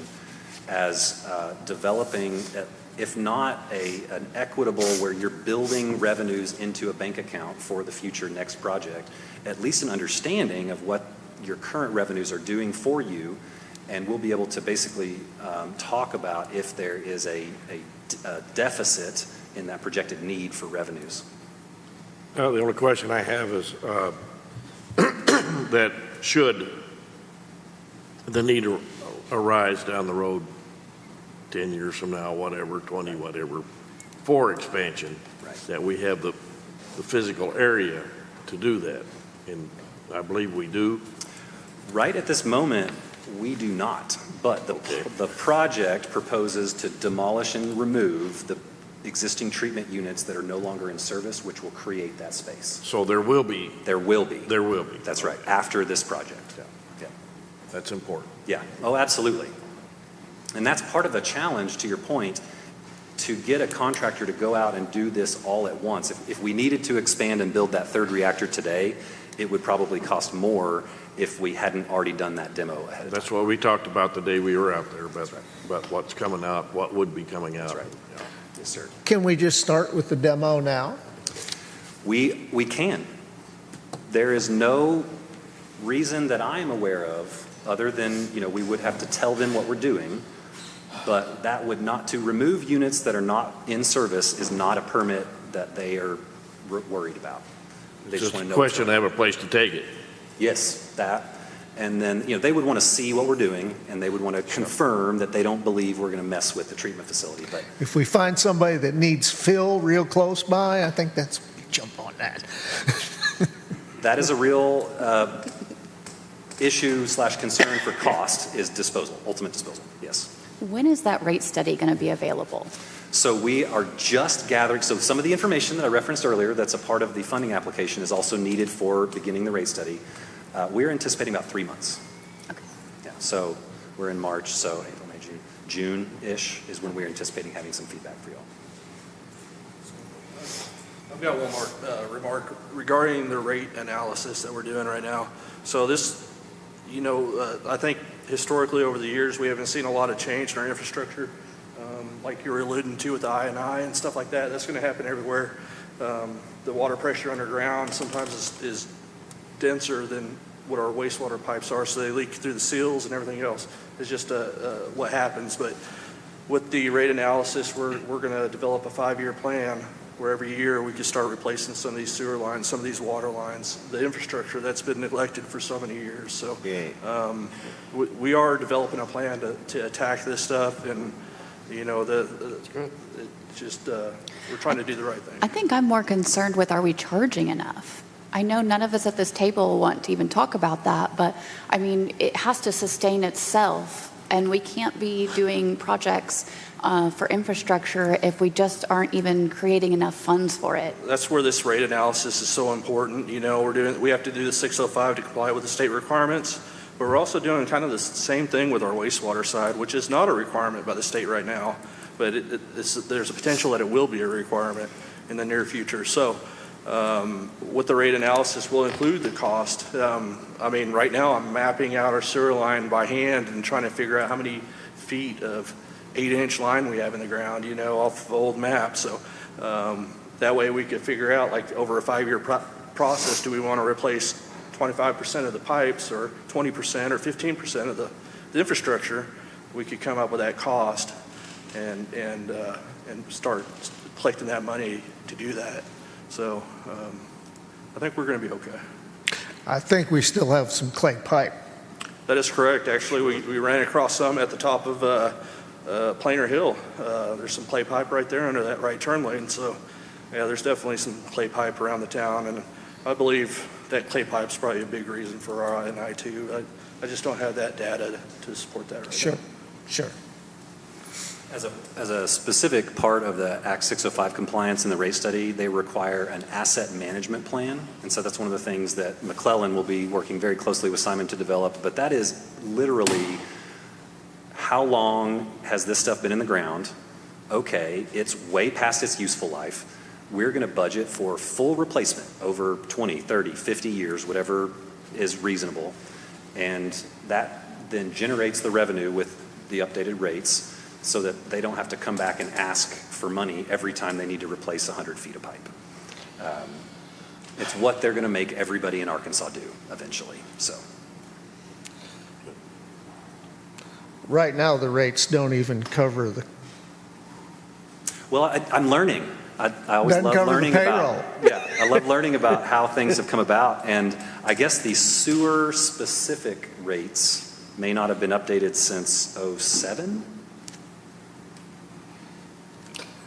as developing, if not an equitable where you're building revenues into a bank account for the future next project, at least an understanding of what your current revenues are doing for you. And we'll be able to basically talk about if there is a deficit in that projected need for revenues. The only question I have is that should the need arise down the road 10 years from now, whatever, 20, whatever, for expansion, that we have the physical area to do that. And I believe we do. Right at this moment, we do not, but the project proposes to demolish and remove the existing treatment units that are no longer in service, which will create that space. So there will be. There will be. There will be. That's right, after this project. Yeah. That's important. Yeah, oh, absolutely. And that's part of the challenge, to your point, to get a contractor to go out and do this all at once. If we needed to expand and build that third reactor today, it would probably cost more if we hadn't already done that demo ahead of time. That's what we talked about the day we were out there, about what's coming out, what would be coming out. That's right. Yeah. Yes, sir. Can we just start with the demo now? We can. There is no reason that I am aware of other than, we would have to tell them what we're doing, but that would not, to remove units that are not in service is not a permit that they are worried about. They It's just just want a to know. question to have a place to take it. Yes, that. And then, they would want to see what we're doing, and they would want to confirm that they don't believe we're going to mess with the treatment facility. But If we find somebody that needs fill real close by, I think that's, jump on that. that is a real issue/concern for cost is disposal, ultimate disposal, yes. When is that rate study going to be available? So we are just gathering, so some of the information that I referenced earlier that's a part of the funding application is also needed for beginning the rate study. We're anticipating about 3 months. Okay. Yeah, so we're in March, so April, May, June-ish is when we're anticipating having some feedback for y'all. I've got one more remark regarding the rate analysis that we're doing right now. So this, I think historically over the years, we haven't seen a lot of change in our infrastructure. Like you were alluding to with the I&I and stuff like that, that's going to happen everywhere. The water pressure underground sometimes is denser than what our wastewater pipes are, so they leak through the seals and everything else. It's just what happens. But with the rate analysis, we're going to develop a 5-year plan where every year we can start replacing some of these sewer lines, some of these water lines, the infrastructure that's been neglected for so many years. So we are developing a plan to attack this stuff, and we're trying to do the right thing. I think I'm more concerned with, are we charging enough? I know none of us at this table want to even talk about that, but I mean, it has to sustain itself, and we can't be doing projects for infrastructure if we just aren't even creating enough funds for it. That's where this rate analysis is so important. We have to do the 605 to comply with the state requirements, but we're also doing kind of the same thing with our wastewater side, which is not a requirement by the state right now, but there's a potential that it will be a requirement in the near future. So with the rate analysis, we'll include the cost. Right now I'm mapping out our sewer line by hand and trying to figure out how many feet of 8-inch line we have in the ground, off the old map. So that way we could figure out, like, over a 5-year process, do we want to replace 25% of the pipes or 20% or 15% of the infrastructure? We could come up with that cost and start collecting that money to do that. So I think we're going to be okay. I think we still have some clay pipe. That is correct. Actually, we ran across some at the top of Plainer Hill. There's some clay pipe right there under that right turn lane. So, yeah, there's definitely some clay pipe around the town, and I believe that clay pipe's probably a big reason for our I&I too. I just don't have that data to support that right now. Sure. As a specific part of the Act 605 compliance in the rate study, they require an asset management plan. And so that's one of the things that McClellan will be working very closely with Simon to develop. But that is literally, how long has this stuff been in the ground? Okay, it's way past its useful life. We're going to budget for full replacement over 20, 30, 50 years, whatever is reasonable. And that then generates the revenue with the updated rates, so that they don't have to come back and ask for money every time they need to replace 100 feet of pipe. It's what they're going to make everybody in Arkansas do eventually. So, Right now, the rates don't even cover the. Well, I'm learning. I always Doesn't love cover the learning payroll. I love learning about how things have come about. And I guess the sewer specific rates may not have been updated since '07.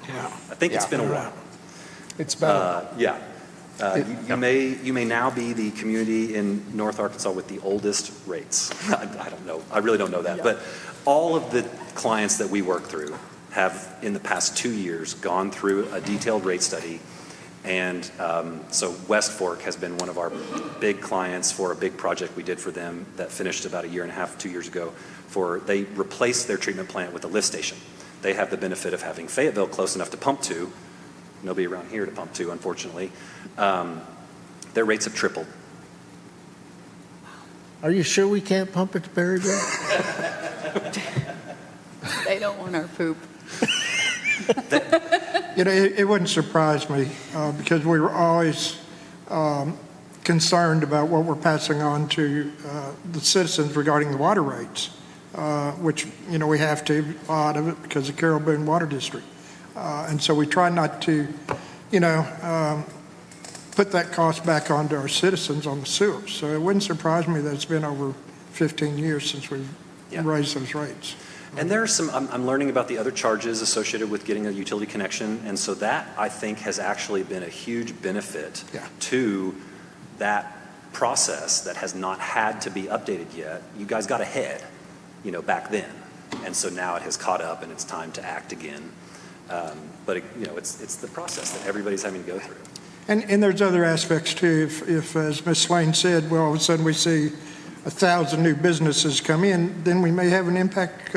Yeah. I think it's been a while. It's been. You may now be the community in North Arkansas with the oldest rates. I don't know. I really don't know that. But all of the clients that we work through have, in the past 2 years, gone through a detailed rate study. And so West Fork has been one of our big clients for a big project we did for them that finished about 1.5 years, 2 years ago. They replaced their treatment plant with a lift station. They have the benefit of having Fayetteville close enough to pump to. Nobody around here to pump to, unfortunately. Their rates have tripled. Are you sure we can't pump it to Berryville? They don't want our poop. It wouldn't surprise me because we were always concerned about what we're passing on to the citizens regarding the water rates, which, we have to, a lot of it, because of Carroll Boone Water District. And so we try not to, put that cost back onto our citizens on the sewers. So it wouldn't surprise me that it's been over 15 years since we've raised those rates. And there are some, I'm learning about the other charges associated with getting a utility connection. And so that, I think, has actually been a huge benefit to that process that has not had to be updated yet, you guys got ahead, back then. And so now it has caught up and it's time to act again. But it's the process that everybody's having to go through. And there's other aspects too. If as Ms. Lane said, well, all of a sudden we see 1,000 new businesses come in, then we may have an impact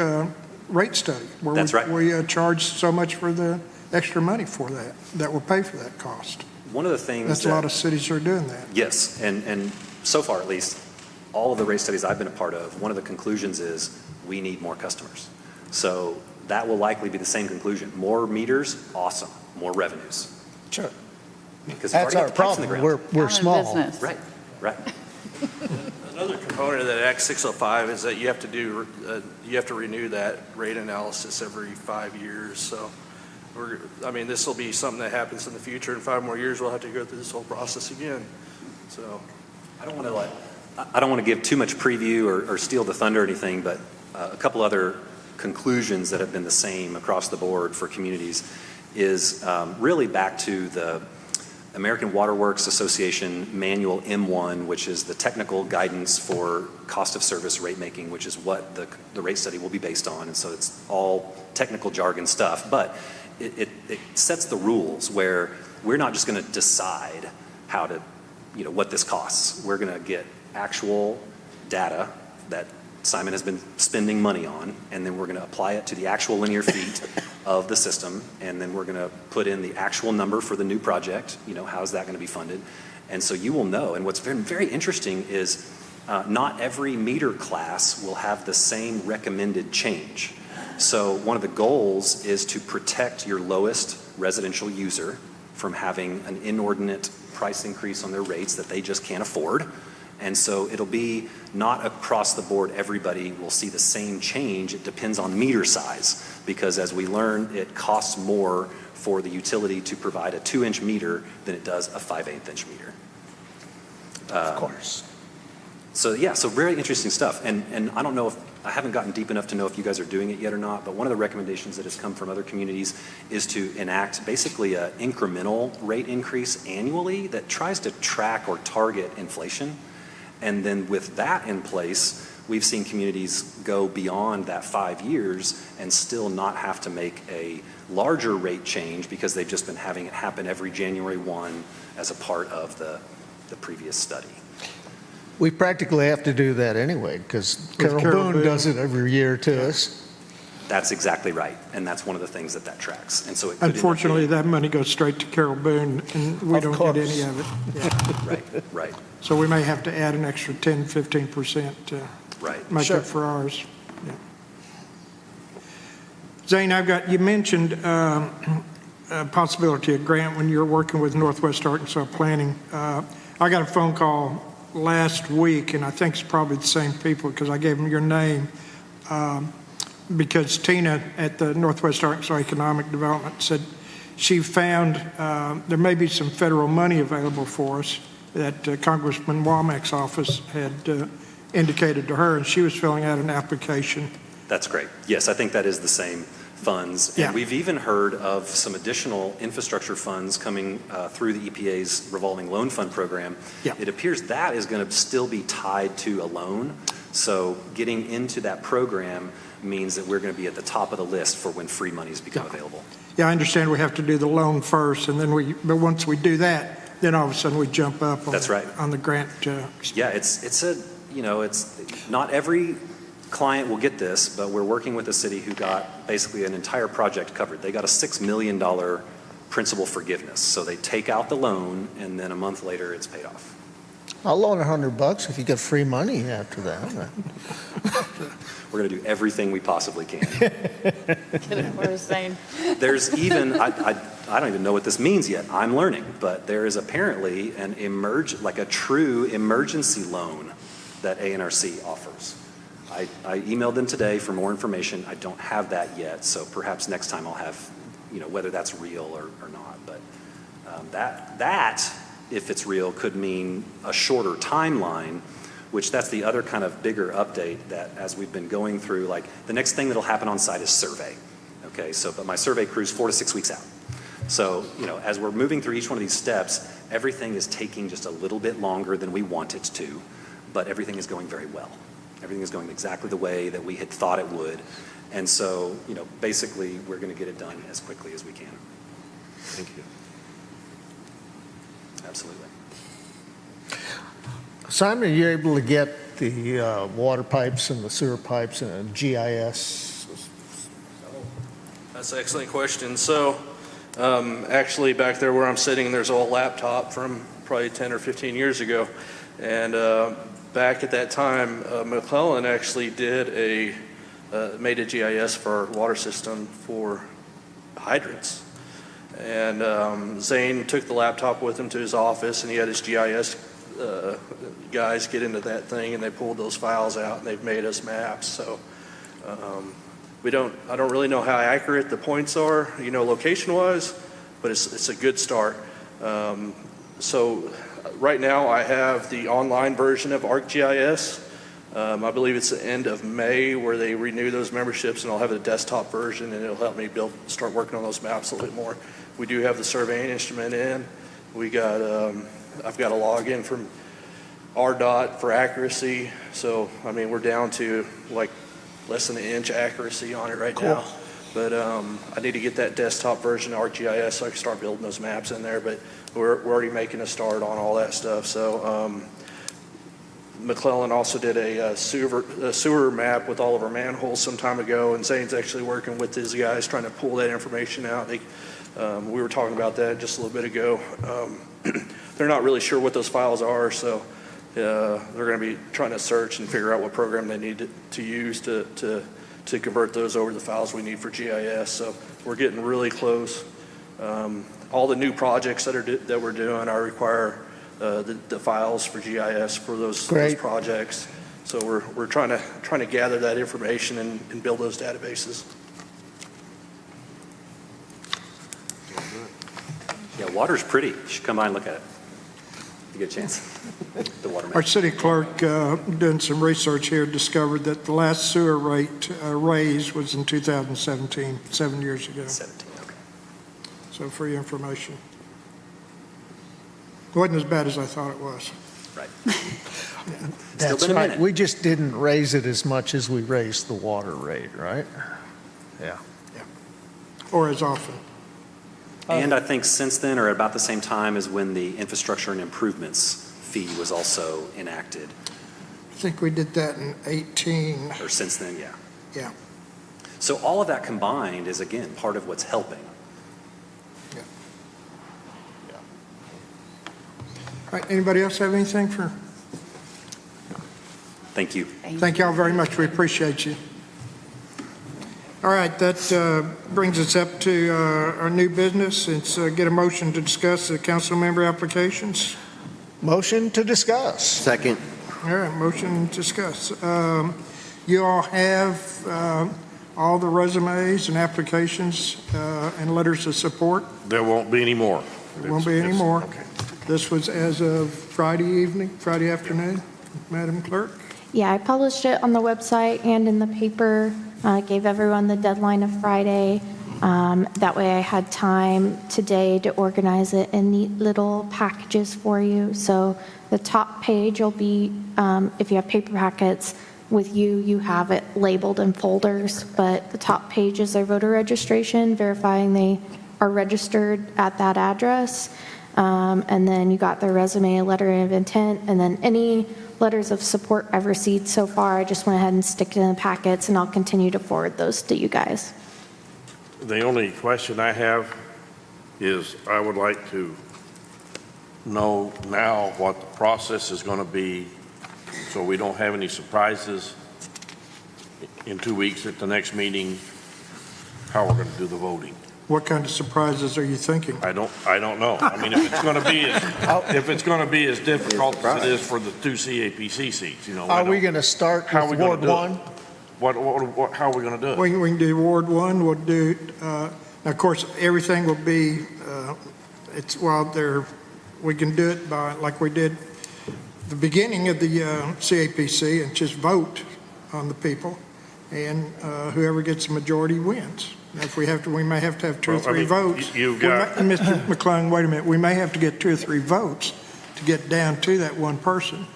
rate study where That's right. we charge so much for the extra money for that will pay for that cost. One of the things That's a lot of cities are doing that. Yes, and so far at least, all of the rate studies I've been a part of, one of the conclusions is we need more customers. So that will likely be the same conclusion. More meters, awesome. More revenues. Sure. Because That's our problem. We're small. Right, right. Another component of that Act 605 is that you have to renew that rate analysis every 5 years. So, this will be something that happens in the future. In 5 more years, we'll have to go through this whole process again. So, I don't want to give too much preview or steal the thunder or anything, but a couple other conclusions that have been the same across the board for communities is really back to the American Water Works Association Manual M1, which is the technical guidance for cost of service rate making, which is what the rate study will be based on. And so it's all technical jargon stuff, but it sets the rules where we're not just going to decide how to, what this costs. We're going to get actual data that Simon has been spending money on, and then we're going to apply it to the actual linear feet of the system, and then we're going to put in the actual number for the new project. How is that going to be funded? And so you will know. And what's been very interesting is not every meter class will have the same recommended change. So one of the goals is to protect your lowest residential user from having an inordinate price increase on their rates that they just can't afford. And so it'll be not across the board, everybody will see the same change. It depends on meter size, because as we learn, it costs more for the utility to provide a 2-inch meter than it does a 5/8-inch meter. Of course. So very interesting stuff. And I don't know I haven't gotten deep enough to know if you guys are doing it yet or not, but one of the recommendations that has come from other communities is to enact basically an incremental rate increase annually that tries to track or target inflation. And then with that in place, we've seen communities go beyond that 5 years and still not have to make a larger rate change because they've just been having it happen every January 1 as a part of the previous study. We practically have to do that anyway, because Carol Boone does it every year to us. That's exactly right, and that's one of the things that tracks. And so it could Unfortunately, that money goes straight to Carol Boone, and we don't get any of it. Yeah. Right. So we may have to add an extra 10, 15% to make up for ours. Yeah. Zane, you mentioned a possibility of grant when you're working with Northwest Arkansas Planning. I got a phone call last week, and I think it's probably the same people because I gave them your name, because Tina at the Northwest Arkansas Economic Development said she found there may be some federal money available for us that Congressman Womack's office had indicated to her, and she was filling out an application. That's great. Yes, I think that is the same funds. And we've even heard of some additional infrastructure funds coming through the EPA's revolving loan fund program. It appears that is going to still be tied to a loan. So getting into that program means that we're going to be at the top of the list for when free monies become available. Yeah, I understand we have to do the loan first, and then but once we do that, then all of a sudden we jump up on, on the grant. It's not every client will get this, but we're working with a city who got basically an entire project covered. They got a $6 million principal forgiveness. So they take out the loan, and then a month later it's paid off. I'll loan $100 if you get free money after that. We're going to do everything we possibly can. Get it, we're saying. There's even, I don't even know what this means yet. I'm learning, but there is apparently a true emergency loan that ANRC offers. I emailed them today for more information. I don't have that yet, so perhaps next time I'll have, whether that's real or not. But that, if it's real, could mean a shorter timeline, which that's the other kind of bigger update that as we've been going through, like the next thing that'll happen on site is survey. Okay, but my survey crew's 4 to 6 weeks out. So, as we're moving through each one of these steps, Everything is taking just a little bit longer than we want it to, but everything is going very well. Everything is going exactly the way that we had thought it would. And so, basically, we're going to get it done as quickly as we can. Thank you. Absolutely. Simon, are you able to get the water pipes and the sewer pipes and GIS? That's an excellent question. So, actually, back there where I'm sitting, there's an old laptop from probably 10 or 15 years ago. And back at that time, McClellan actually made a GIS for our water system for hydrants. And Zane took the laptop with him to his office, and he had his GIS guys get into that thing, and they pulled those files out, and they've made us maps. So I don't really know how accurate the points are, location-wise, but it's a good start. So right now I have the online version of ArcGIS. I believe it's the end of May where they renew those memberships, and I'll have a desktop version, and it'll help me start working on those maps a little bit more. We do have the surveying instrument in. I've got a login from RDOT for accuracy. So, we're down to like less than an inch accuracy on it right now. But I need to get that desktop version of ArcGIS so I can start building those maps in there. But we're already making a start on all that stuff. So McClellan also did a sewer map with all of our manholes some time ago, and Zane's actually working with his guys trying to pull that information out. We were talking about that just a little bit ago. They're not really sure what those files are, so they're going to be trying to search and figure out what program they need to use to convert those over to the files we need for GIS. So we're getting really close. All the new projects that we're doing, I require the files for GIS for those projects. So we're trying to gather that information and build those databases. Yeah, water's pretty. You should come by and look at it. If you get a chance. The water map. Our city clerk, doing some research here, discovered that the last sewer rate raise was in 2017, 7 years ago. 17, okay. So for your information. It wasn't as bad as I thought it was. Right. That's right. We just didn't raise it as much as we raised the water rate, right? Yeah. Or as often. And I think since then, or about the same time, is when the infrastructure and improvements fee was also enacted. I think we did that in 18. Or since then, yeah. Yeah. So all of that combined is, again, part of what's helping. Yeah. All right, anybody else have anything for? Thank you. Thank y'all very much. We appreciate you. All right, that brings us up to our new business. It's get a motion to discuss the council member applications. Motion to discuss. Second. All right, motion to discuss. You all have all the resumes and applications and letters of support. There won't be any more. There won't be any more. Okay. This was as of Friday afternoon, Madam Clerk. Yeah, I published it on the website and in the paper. Gave everyone the deadline of Friday. That way I had time today to organize it in neat little packages for you. So the top page will be, if you have paper packets with you have it labeled in folders, but the top page is their voter registration, verifying they are registered at that address. And then you got their resume, a letter of intent, and then any letters of support I've received so far, I just went ahead and stick it in the packets, and I'll continue to forward those to you guys. The only question I have is I would like to know now what the process is going to be so we don't have any surprises in 2 weeks at the next meeting, how we're going to do the voting. What kind of surprises are you thinking? I don't know. I mean, if it's going to be as difficult as it is for the 2 CAPC seats, Are we going to start with Ward 1? How are we going to do it? We can do Ward 1. We'll do. Now, of course, everything will be. We can do it by like we did the beginning of the CAPC and just vote on the people, and whoever gets the majority wins. If we have to, we may have to have two or Well, I three mean, votes. you've We got- may- Mr. McClung, wait a minute, we may have to get 2 or 3 votes to get down to that one person,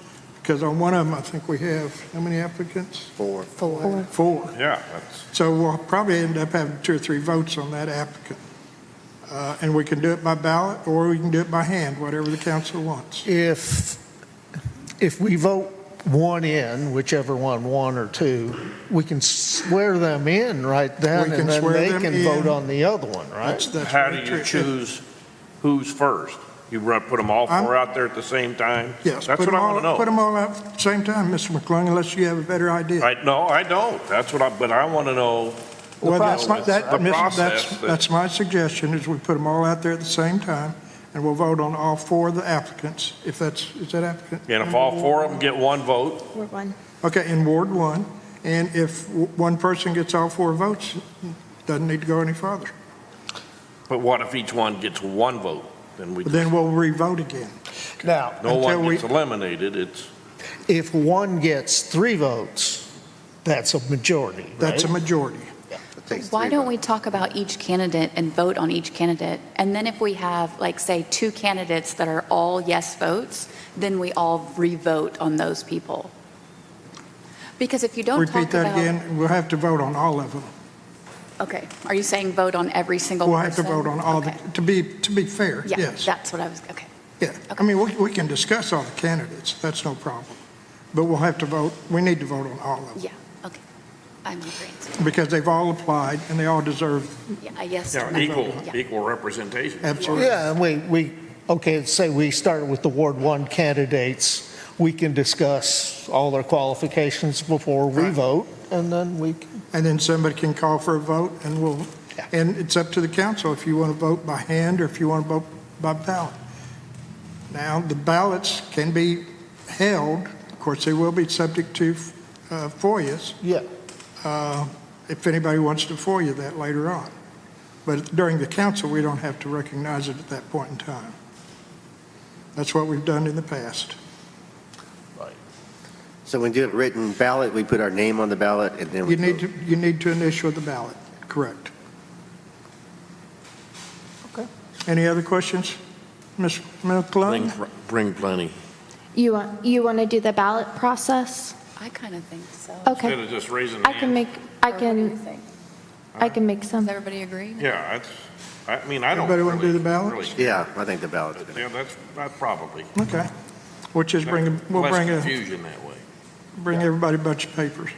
because on one of them, I think we have, how many applicants? 4. 4. Yeah, that's, So we'll probably end up having 2 or 3 votes on that applicant. And we can do it by ballot, or we can do it by hand, whatever the council wants. If we vote one in, whichever one or two, we can swear them in right then, We can and then swear they them can in. vote on the other one, right? That's how do very you true. choose who's first? You put them all 4 out there at the same time? Yes, That's put what them I want to know. Put them all out at the same time, Mr. McClung, unless you have a better idea. No, I don't. That's what but I want to know. Well, that's my, the process. that's my suggestion, is we put them all out there at the same time, and we'll vote on all 4 of the applicants, is that applicant? And if all 4 of them get one vote, Ward 1. Okay, in Ward 1, and if one person gets all 4 votes, doesn't need to go any farther. but what if each one gets one vote? Then Then we'll re-vote again. Now, no until one we- gets eliminated. It's if one gets 3 votes, that's a majority, right? That's a majority. Why don't we talk about each candidate and vote on each candidate? And then if we have, like, say, 2 candidates that are all yes votes, then we all re-vote on those people. Because if you don't talk Repeat that about... again, we'll have to vote on all of them. Okay. Are you saying vote on every single We'll person? have to vote on all, to be fair, Yeah, yes. that's what I was, okay. Yeah, I mean, we can discuss all the candidates, that's no problem. But we'll have to vote, we need to vote on all of them, Yeah, okay. I'm in agreement. because they've all applied, and they all deserve, Yeah, yes. yeah, no. Yeah. equal representation. Absolutely. Yeah, and okay, say we started with the Ward 1 candidates, we can discuss all their qualifications before we vote, and then and then somebody can call for a vote, and and it's up to the council if you want to vote by hand or if you want to vote by ballot. Now, the ballots can be held, of course, they will be subject to FOIAs. Yeah. If anybody wants to FOIA that later on. But during the council, we don't have to recognize it at that point in time. That's what we've done in the past. So when we do a written ballot, we put our name on the ballot, and then we vote. You need to initial the ballot, correct. Okay. Any other questions? Ms. McClung? Bring plenty. You want to do the ballot process? I kind of think so. Okay. Instead of just raising I can make some. Does everybody agree? Yeah, I mean, I don't. Everybody want to do the really- ballots? Yeah, I think the ballot. Yeah, that's probably. Okay. We'll just Less bring confusion that way. everybody a bunch of papers.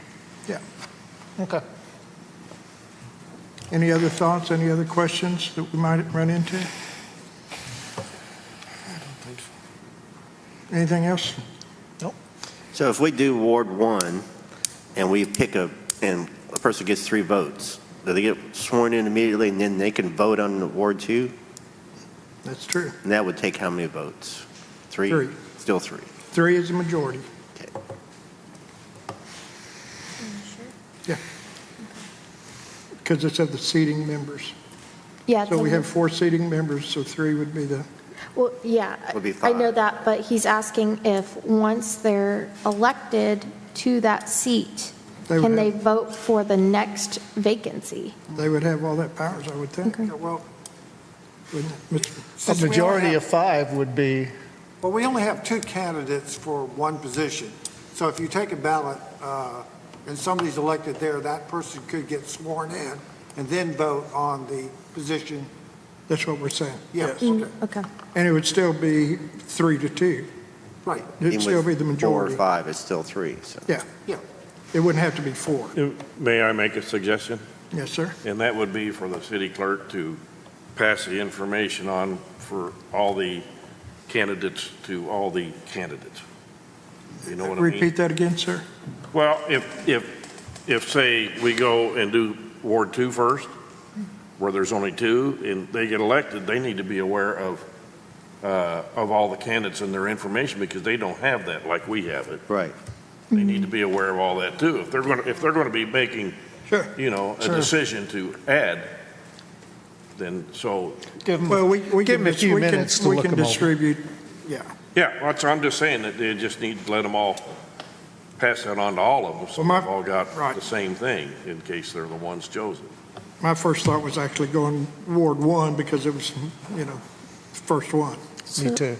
Yeah. Okay. Any other thoughts, any other questions that we might run into? Anything else? So if we do Ward 1, and we and a person gets 3 votes, do they get sworn in immediately, and then they can vote on Ward 2? That's true. And that would take how many votes? 3? 3. Still 3. 3 is the majority. Okay. Yeah. Because it's of the seating members. Yeah. So we have 4 seating members, so 3 would be the, Well, yeah, Would be I know 5. that, but he's asking if, once they're elected to that seat, They would can they have- vote for the next vacancy? they would have all that powers, I would think. Okay. Well, wouldn't it, Mr. A majority of 5 would be, Well, we only have 2 candidates for one position. So if you take a ballot and somebody's elected there, that person could get sworn in and then vote on the position. That's what we're saying. Yes. Okay. And it would still be 3-2. Right. It'd still be the Four majority. or 5, it's still 3, so. Yeah. Yeah. It wouldn't have to be 4. May I make a suggestion? Yes, sir. And that would be for the city clerk to pass the information on for all the candidates to all the candidates. You know what I mean? Repeat that again, sir? Well, if say we go and do Ward 2 first, where there's only 2, and they get elected, they need to be aware of all the candidates and their information, because they don't have that like we have it. Right. They need to be aware of all that too. If they're going to be making, a Sure. decision to add, then so. Well, we give can, them a few we can, minutes to we look can them over. distribute, yeah. Yeah, I'm just saying that they just need to let them all pass that on to all of them, so Well, they've all got right. the same thing in case they're the ones chosen. my first thought was actually going Ward 1 because it was, first one. Me too.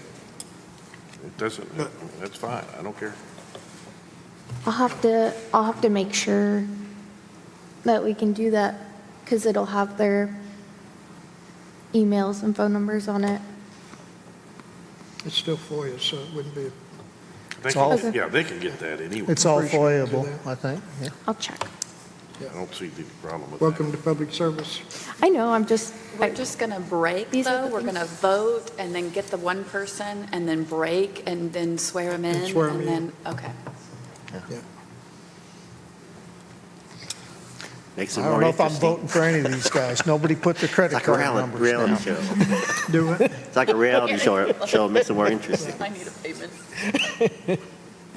It doesn't, that's fine, I don't care. I'll have to make sure that we can do that because it'll have their emails and phone numbers on it. It's still FOIA, so it wouldn't be. Yeah, they can get that anyway. It's all FOIA-able, I think. Yeah. I'll check. I don't see the problem with Welcome to public service. I know, We're just going to break, though. We're going to vote and then get the one person and then break and then swear them in. And swear 'em in. then, okay. Yeah. Makes I it don't more know if I'm interesting. voting for any of these guys. Nobody put their credit It's like a card numbers reality down. show. Do it. It's like a reality show, makes it more interesting. I need a payment.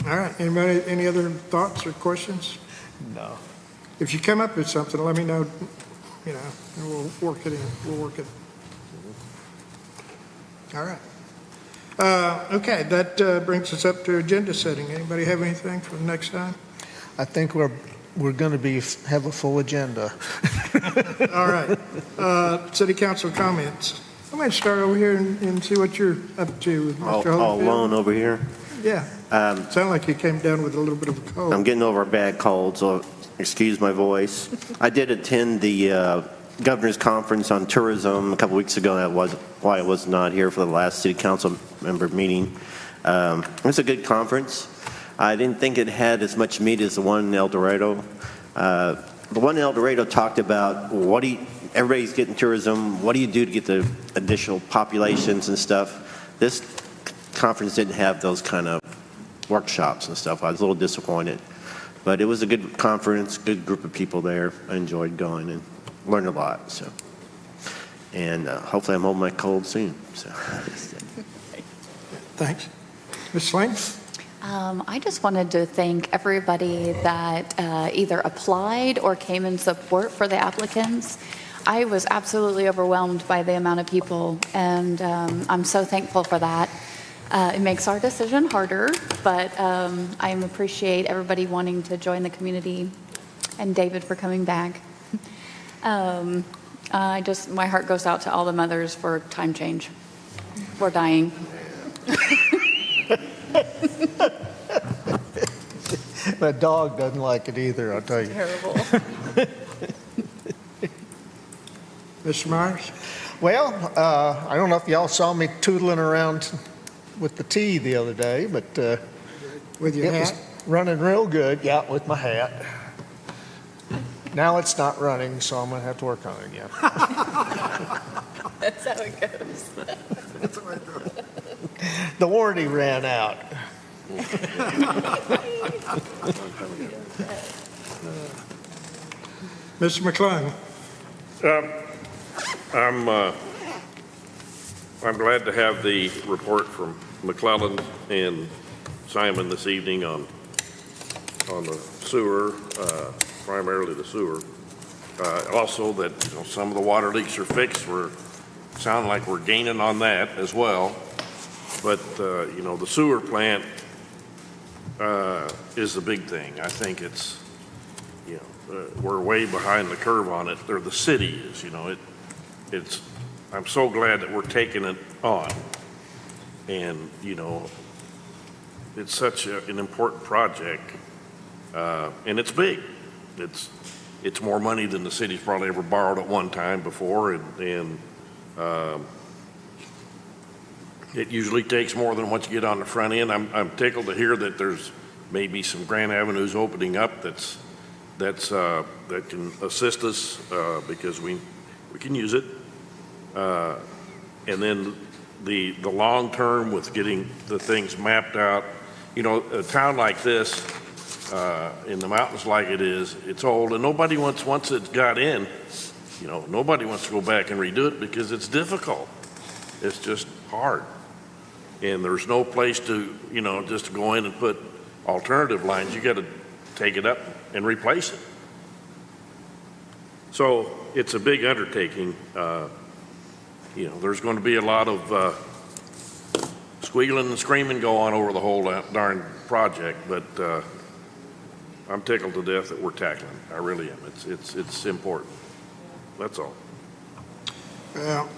All right, anybody, any other thoughts or questions? No. If you come up with something, let me know, and we'll work it in, we'll work it. All right. Okay, that brings us up to agenda setting. Anybody have anything for the next time? I think we're going to have a full agenda. All right. City council comments. I'm going to start over here and see what you're up to, Mr. All Holyfield. alone over here. Yeah. Sound like you came down with a little bit of a cold. I'm getting over a bad cold, so excuse my voice. I did attend the governor's conference on tourism a couple weeks ago. That was why I was not here for the last city council member meeting. It was a good conference. I didn't think it had as much meat as the one in El Dorado. The one in El Dorado talked about everybody's getting tourism. What do you do to get the additional populations and stuff? This conference didn't have those kind of workshops and stuff. I was a little disappointed. But it was a good conference, good group of people there. I enjoyed going and learned a lot. So, and hopefully I'm over my cold soon. So, thanks, Ms. Swain. I just wanted to thank everybody that either applied or came in support for the applicants. I was absolutely overwhelmed by the amount of people, and I'm so thankful for that. It makes our decision harder, but I appreciate everybody wanting to join the community and David for coming back. My heart goes out to all the mothers for time change. We're dying. My dog doesn't like it either, I'll tell you. Terrible. Mr. Myers? Well, I don't know if y'all saw me tootling around with the tea the other day, but with your it was hat? running real good. Yeah, with my hat. Now it's not running, so I'm going to have to work on it again. That's how it goes. The warranty ran out. Mr. McClung? I'm glad to have the report from McClellan and Simon this evening on the sewer, primarily the sewer. Also that some of the water leaks are fixed. Sound like we're gaining on that as well. But the sewer plant is the big thing. I think it's we're way behind the curve on it, or the city is. I'm so glad that we're taking it on, and it's such an important project, and it's big. It's more money than the city's probably ever borrowed at one time before, and it usually takes more than what you get on the front end. I'm tickled to hear that there's maybe some grant avenues opening up that can assist us because we can use it. And then the long term with getting the things mapped out. A town like this, in the mountains like it is, it's old, and nobody once it got in, nobody wants to go back and redo it because it's difficult. It's just hard. And there's no place to, just to go in and put alternative lines. You got to take it up and replace it. So it's a big undertaking. There's going to be a lot of squealing and screaming go on over the whole darn project, but I'm tickled to death that we're tackling. I really am. It's important. that's all. Well,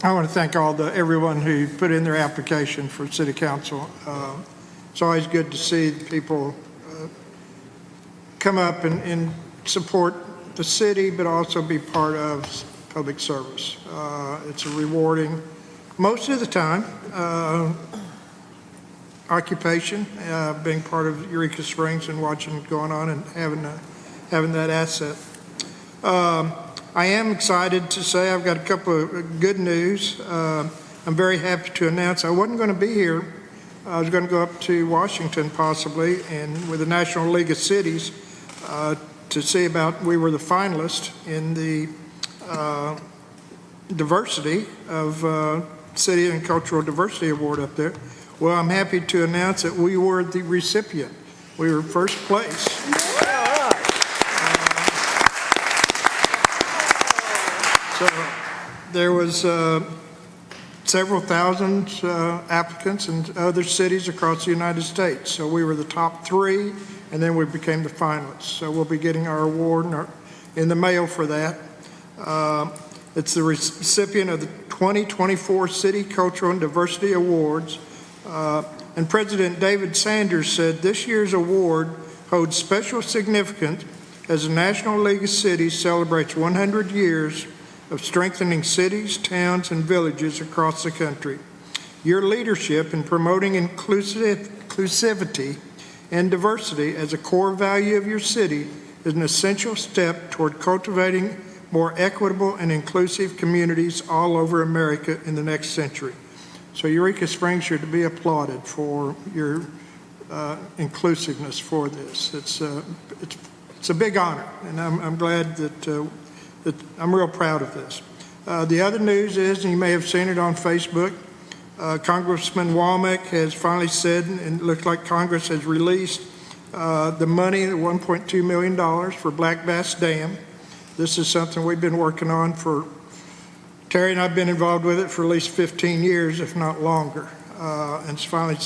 I want to thank everyone who put in their application for city council. It's always good to see people come up and support the city, but also be part of public service. It's a rewarding, most of the time, occupation, being part of Eureka Springs and watching it going on and having that asset. I am excited to say I've got a couple of good news. I'm very happy to announce I wasn't going to be here. I was going to go up to Washington possibly and with the National League of Cities to see about, we were the finalists in the diversity of City and Cultural Diversity Award up there. Well, I'm happy to announce that we were the recipient. We were first place. So there was several thousand applicants in other cities across the United States. So we were the top 3, and then we became the finalists. So we'll be getting our award in the mail for that. It's the recipient of the 2024 City Cultural and Diversity Awards. And President David Sanders said this year's award holds special significance as the National League of Cities celebrates 100 years of strengthening cities, towns, and villages across the country. Your leadership in promoting inclusivity and diversity as a core value of your city is an essential step toward cultivating more equitable and inclusive communities all over America in the next century. So Eureka Springs should be applauded for your inclusiveness for this. It's a big honor, and I'm glad that I'm real proud of this. The other news is, and you may have seen it on Facebook, Congressman Womack has finally said, and it looks like Congress has released the money, the $1.2 million for Black Bass Dam. This is something we've been working on for, Terry and I have been involved with it for at least 15 years, if not longer. And it's finally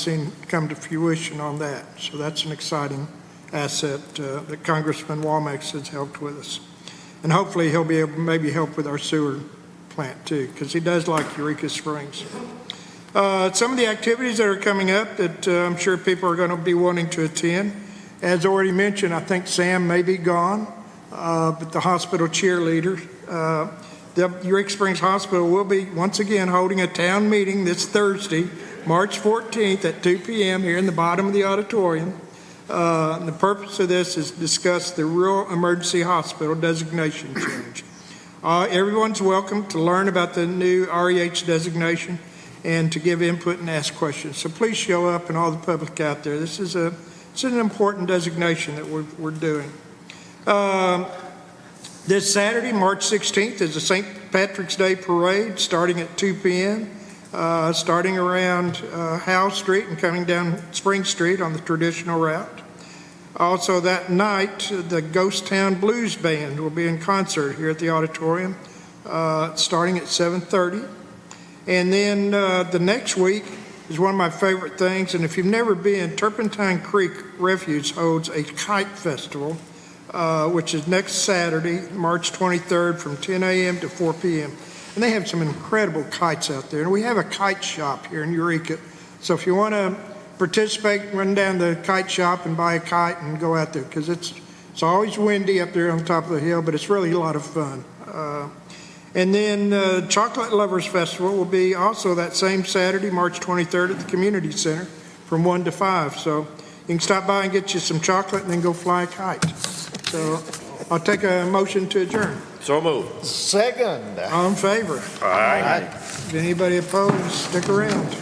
come to fruition on that. So that's an exciting asset that Congressman Womack has helped with us. And hopefully he'll be able to maybe help with our sewer plant too, because he does like Eureka Springs. Some of the activities that are coming up that I'm sure people are going to be wanting to attend. As already mentioned, I think Sam may be gone, but the hospital cheerleader. The Eureka Springs Hospital will be once again holding a town meeting this Thursday, March 14th at 2 p.m. here in the bottom of the auditorium. The purpose of this is to discuss the Rural Emergency Hospital designation change. Everyone's welcome to learn about the new REH designation and to give input and ask questions. So please show up and all the public out there. This is it's an important designation that we're doing. This Saturday, March 16th, is the St. Patrick's Day Parade starting at 2 p.m., starting around Howe Street and coming down Spring Street on the traditional route. Also that night, the Ghost Town Blues Band will be in concert here at the auditorium starting at 7:30. And then the next week is one of my favorite things, and if you've never been, Turpentine Creek Refuge holds a kite festival, which is next Saturday, March 23rd from 10 a.m. to 4 p.m. And they have some incredible kites out there. And we have a kite shop here in Eureka. So if you want to participate, run down the kite shop and buy a kite and go out there, because it's always windy up there on top of the hill, but it's really a lot of fun. And then Chocolate Lovers Festival will be also that same Saturday, March 23rd at the Community Center from 1 to 5. So you can stop by and get you some chocolate and then go fly a kite. So I'll take a motion to adjourn. So moved. Second. All in favor? Aye. If anybody opposed, stick around.